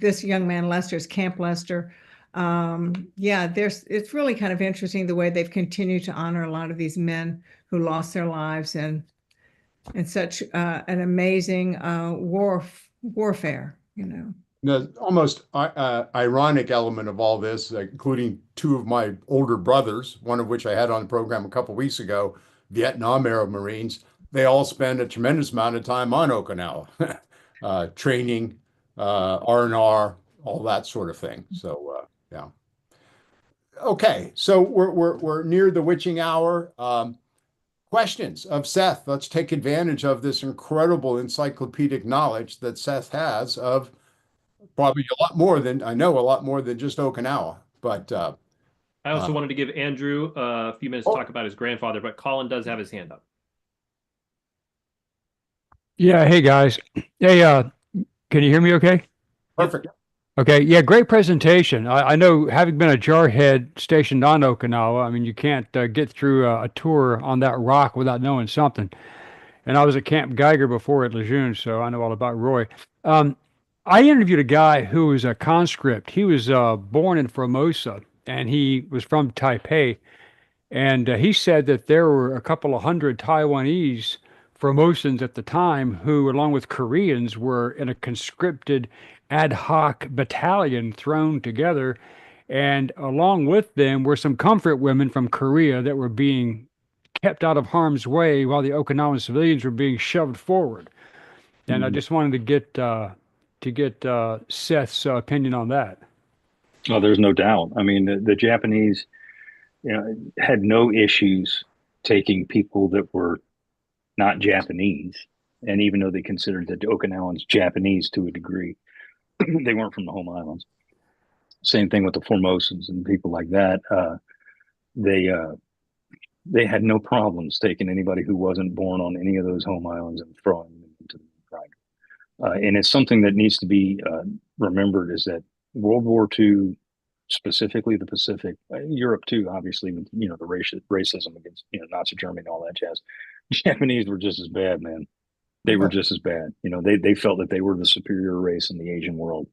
this young man, Lester's Camp Lester. It's really kind of interesting the way they've continued to honor a lot of these men who lost their lives in such an amazing warfare, The almost ironic element of all this, including two of my older brothers, one of which I had on the program a couple of weeks ago, Vietnam-era Marines, they all spend a tremendous amount of time on Okinawa, training, R&R, all that sort of thing. So, yeah. Okay, so we're near the witching hour. Questions of Seth. Let's take advantage of this incredible encyclopedic knowledge that Seth has of probably a lot more than just Okinawa. But I also wanted to give Andrew a few minutes to talk about his grandfather, but Colin does have his hand up. Yeah, hey guys. Hey, can you hear me okay? Perfect. Okay, yeah, great presentation. I know, having been a jarhead stationed on Okinawa, I mean, you can't get through a tour on that rock without knowing something. And I was at Camp Geiger before at Lejeune, so I know all about Roy. I interviewed a guy who was a conscript. He was born in Formosa, and he was from Taipei. And he said that there were a couple of hundred Taiwanese Formosans at the time who, along with Koreans, were in a conscripted ad hoc battalion thrown together. And along with them were some comfort women from Korea that were being kept out of harm's way while the Okinawan civilians were being shoved forward. And I just wanted to get Seth's opinion on that. Oh, there's no doubt. I mean, the Japanese, had no issues taking people that were not Japanese. And even though they considered the Okinawans Japanese to a degree, they weren't from the home islands. Same thing with the Formosans and people like that. They had no problems taking anybody who wasn't born on any of those home islands and throwing them into the Niagara. And it's something that needs to be remembered, is that World War II, specifically the Pacific, Europe too, obviously, the racism against Nazi Germany and all that jazz. Japanese were just as bad, man. They were just as bad. They felt that they were the superior race in the Asian world,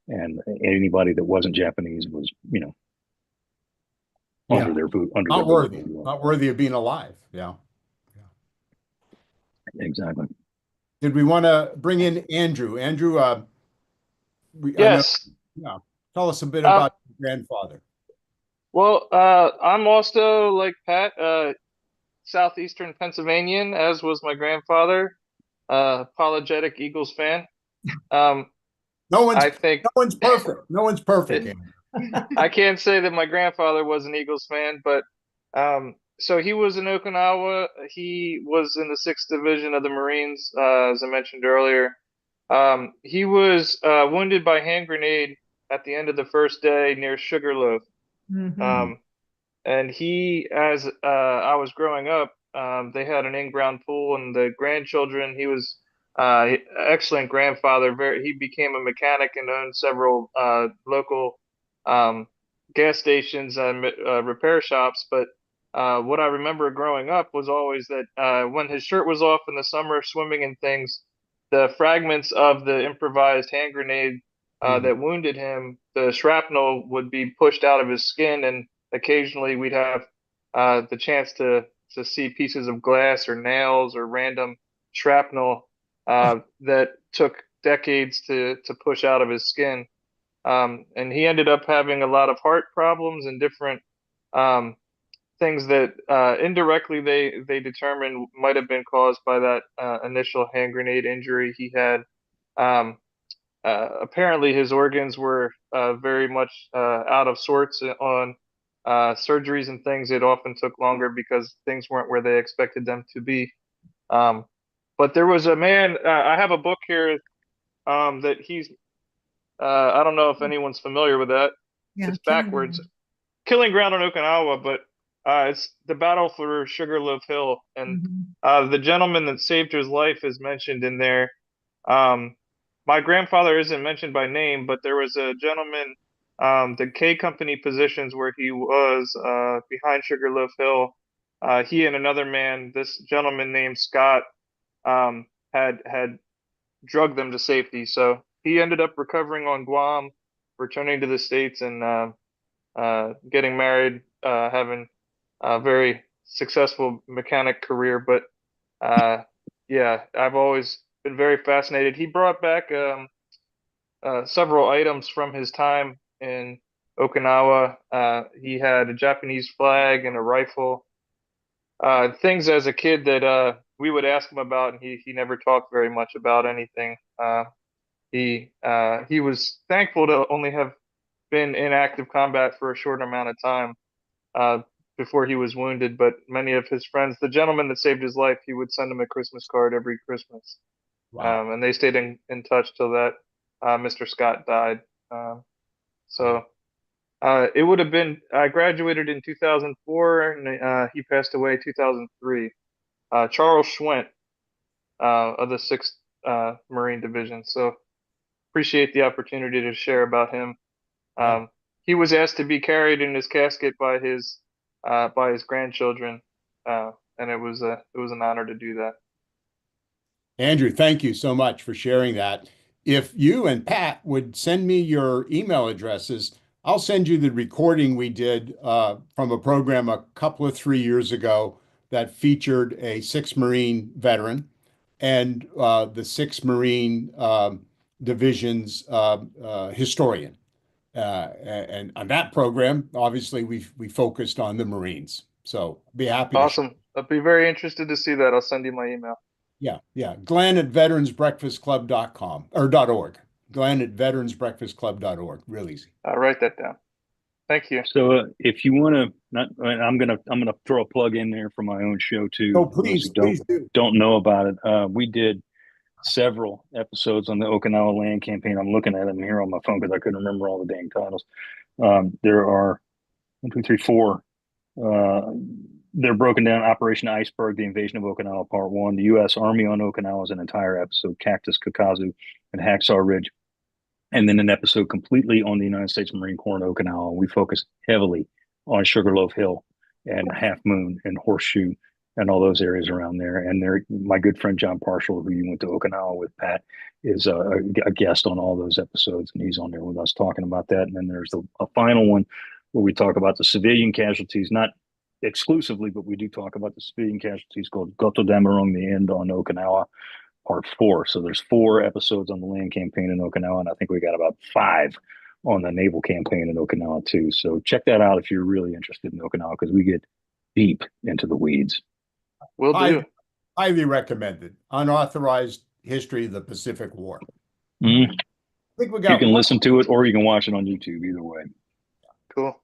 and anybody that wasn't Japanese was, under their boot, not worthy of being alive. Yeah. Exactly. Did we want to bring in Andrew? Andrew, yes. Tell us a bit about your grandfather. Well, I'm also, like Pat, southeastern Pennsylvanian, as was my grandfather. Apologetic Eagles fan. No one's I think no one's perfect. No one's perfect. it, Andrew. I can't say that my grandfather was an Eagles fan, but so he was in Okinawa. He was in the 6th Division of the Marines, as I mentioned earlier. He was wounded by hand grenade at the end of the first day near Sugarloaf. Mhm. And he, as I was growing up, they had an in-ground pool, and the grandchildren. He was excellent grandfather. He became a mechanic and owned several local um, gas stations and repair shops. But what I remember growing up was always that when his shirt was off in the summer, swimming and things, the fragments of the improvised hand grenade that wounded him, the shrapnel would be pushed out of his skin, and occasionally we'd have the chance to see pieces of glass or nails or random shrapnel that took decades to push out of his skin. And he ended up having a lot of heart problems and different um, things that indirectly they determined might have been caused by that initial hand grenade injury he had. Um, Apparently, his organs were very much out of sorts on surgeries and things. It often took longer because things weren't where they expected them to be. Um, but there was a man. I have a book here that he's. I don't know if anyone's familiar with that. Yeah, It's killing backwards. them. Killing Ground on Okinawa, but it's the battle for Sugarloaf Hill, and the gentleman that saved his life is mentioned in there. Um, my grandfather isn't mentioned by name, but there was a gentleman, the K Company positions where he was behind Sugarloaf Hill. He and another man, this gentleman named Scott, had drugged them to safety. So he ended up recovering on Guam, returning to the States, and getting married, having a very successful mechanic career. But yeah, I've always been very fascinated. He brought back several items from his time in Okinawa. He had a Japanese flag and a rifle. Things as a kid that we would ask him about, and he never talked very much about anything. He was thankful to only have been in active combat for a short amount of time uh, before he was wounded. But many of his friends, the gentleman that saved his life, he would send him a Christmas card every Christmas. Wow. And they stayed in touch till that Mr. Scott died. So it would have been, I graduated in 2004, and he passed away 2003. Charles Schwent of the 6th Marine Division. So appreciate the opportunity to share about him. He was asked to be carried in his casket by his grandchildren, and it was an honor to do that. Andrew, thank you so much for sharing that. If you and Pat would send me your email addresses, I'll send you the recording we did from a program a couple of 3 years ago that featured a 6th Marine veteran and the 6th Marine Division's historian. And on that program, obviously, we focused on the Marines. So be happy to. Awesome. I'll be very interested to see that. I'll send you my email. Yeah. Glenn at veteransbreakfastclub.com or .org. Glenn at veteransbreakfastclub.org. Real easy. I'll write that down. Thank you. So if you want to, not, I'm gonna throw a plug in there for my own show too. Oh, For those please who don't know about it. We did several episodes on the Okinawa land campaign. I'm looking at them here on my phone because I couldn't remember all the dang titles. There are 1, 2, 3, 4. They're broken down. Operation Iceberg, the invasion of Okinawa, Part 1. The U.S. Army on Okinawa is an entire episode. Cactus, Kakazu, and Hacksaw Ridge. And then an episode completely on the United States Marine Corps in Okinawa. We focus heavily on Sugarloaf Hill and Half Moon and Horseshoe and all those areas around there. And there, my good friend John Parshall, who you went to Okinawa with, Pat, is a guest on all those episodes, and he's on there with us talking about that. And then there's a final one where we talk about the civilian casualties, not exclusively, but we do talk about the civilian casualties, called Goto Damarong, the End on Okinawa, Part 4. So there's 4 episodes on the land campaign in Okinawa, and I think we got about 5 on the naval campaign in Okinawa too. So check that out if you're really interested in Okinawa, because we get deep into the weeds. Will do. Highly recommended. Unauthorized History of the Pacific War. Mhm. I think we You got can listen to it or you can watch it on YouTube, either way. Cool.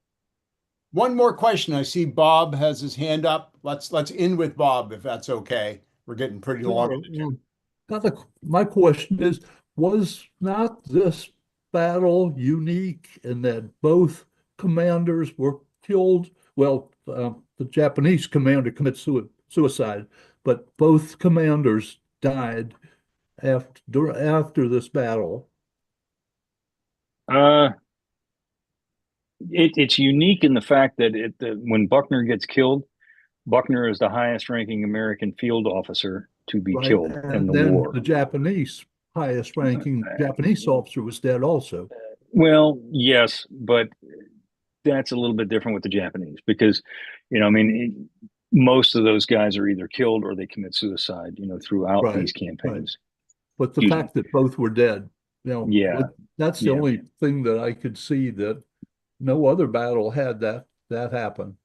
one more question. I see Bob has his hand up. Let's end with Bob, if that's okay. We're getting pretty long. My question is, was not this battle unique in that both commanders were killed? Well, the Japanese commander committed suicide, but both commanders died after this battle. It's unique in the fact that when Buckner gets killed, Buckner is the highest ranking American field officer to be Right, killed in and the then war. the Japanese highest ranking Japanese officer was dead also. Well, yes, but that's a little bit different with the Japanese because, I mean, most of those guys are either killed or they commit suicide, throughout Right, these campaigns. But the Usually. fact that both were dead, Yeah, that's the yeah. only thing that I could see that no other battle had that happen.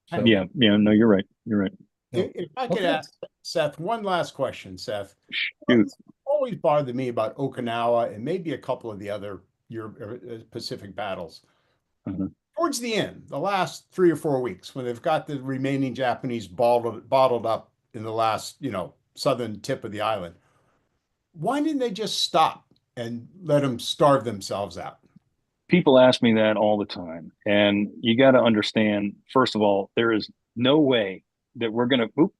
So, Yeah, no, you're right. You're right. If I could Okay. ask Seth one last question, Seth. Shoot. What's always bothered me about Okinawa and maybe a couple of the other Pacific battles. Mhm. Towards the end, the last 3 or 4 weeks, when they've got the remaining Japanese bottled up in the last, southern tip of the island, why didn't they just stop and let them starve themselves out? People ask me that all the time. And you got to understand, first of all, there is no way that we're going to,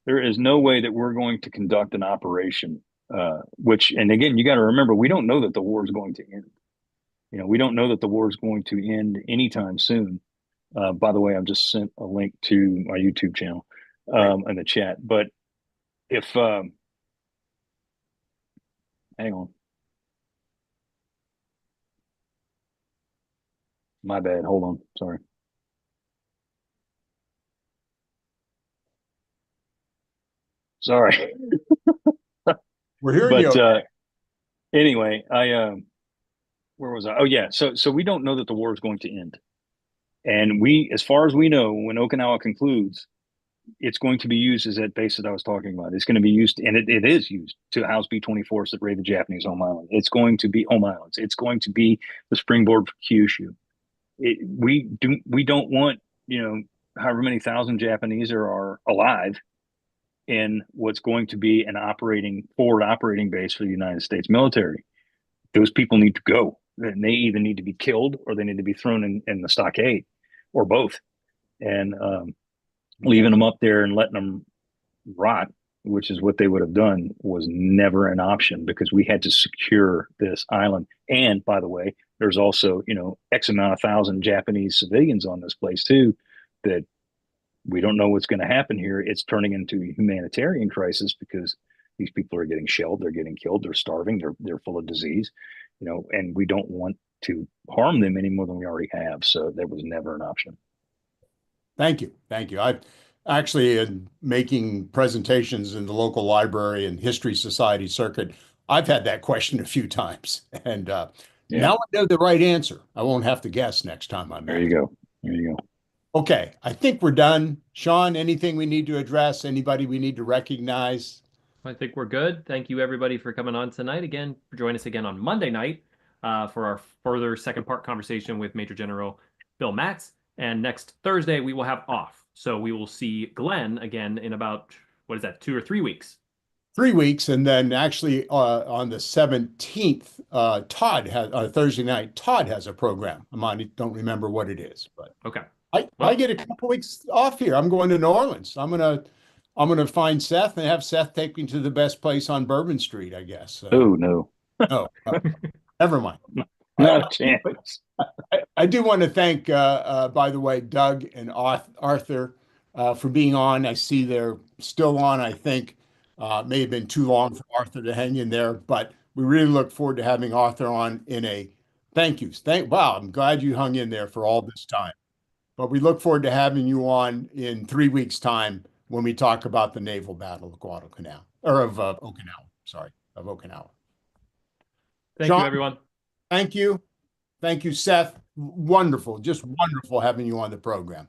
there is no way that we're going to conduct an operation, and again, you got to remember, we don't know that the war is going to end. We don't know that the war is going to end anytime soon. By the way, I've just sent a link to my YouTube channel in the chat. But if, hang on. My bad. Hold on. Sorry. Sorry. We're hearing you. But anyway, where was I? Oh yeah. So we don't know that the war is going to end. And as far as we know, when Okinawa concludes, it's going to be used as that base that I was talking about. It's going to be used, and it is used to house B-24s that raid the Japanese home island. It's going to be home islands. It's going to be the springboard for Kyushu. We don't want, however many thousand Japanese are alive in what's going to be an forward operating base for the United States military. Those people need to go. And they either need to be killed or they need to be thrown in the stockade, or both. And leaving them up there and letting them rot, which is what they would have done, was never an option because we had to secure this island. And by the way, there's also, X amount of thousand Japanese civilians on this place too, that we don't know what's going to happen here. It's turning into a humanitarian crisis because these people are getting shelled, they're getting killed, they're starving, they're full of disease, and we don't want to harm them any more than we already have. So that was never an option. Thank you. Thank you. I actually, in making presentations in the local library and history society circuit, I've had that question a few times. And now I know the right answer. I won't have to guess next time I'm there. You go. There you go. Okay, I think we're done. Sean, anything we need to address? Anybody we need to recognize? I think we're good. Thank you, everybody, for coming on tonight. Again, join us again on Monday night for our further second part conversation with Major General Bill Matz. And next Thursday, we will have off. So we will see Glenn again in about, 2 or 3 weeks? 3 weeks. And then actually on the 17th, Todd has, Thursday night, Todd has a program. I don't remember what it is, but okay. I get a couple weeks off here. I'm going to New Orleans. I'm gonna find Seth and have Seth take me to the best place on Bourbon Street, I guess. Oh no. No, never mind. Not a chance. I do want to thank, by the way, Doug and Arthur for being on. I see they're still on. I think may have been too long for Arthur to hang in there, but we really look forward to having Arthur on in a thank yous. Wow, I'm glad you hung in there for all this time. But we look forward to having you on in 3 weeks' time when we talk about the naval battle of Guadalcanal, or of Okinawa. Sorry, of Okinawa. Thank you, everyone. Thank you. Thank you, Seth. Wonderful, just wonderful having you on the program.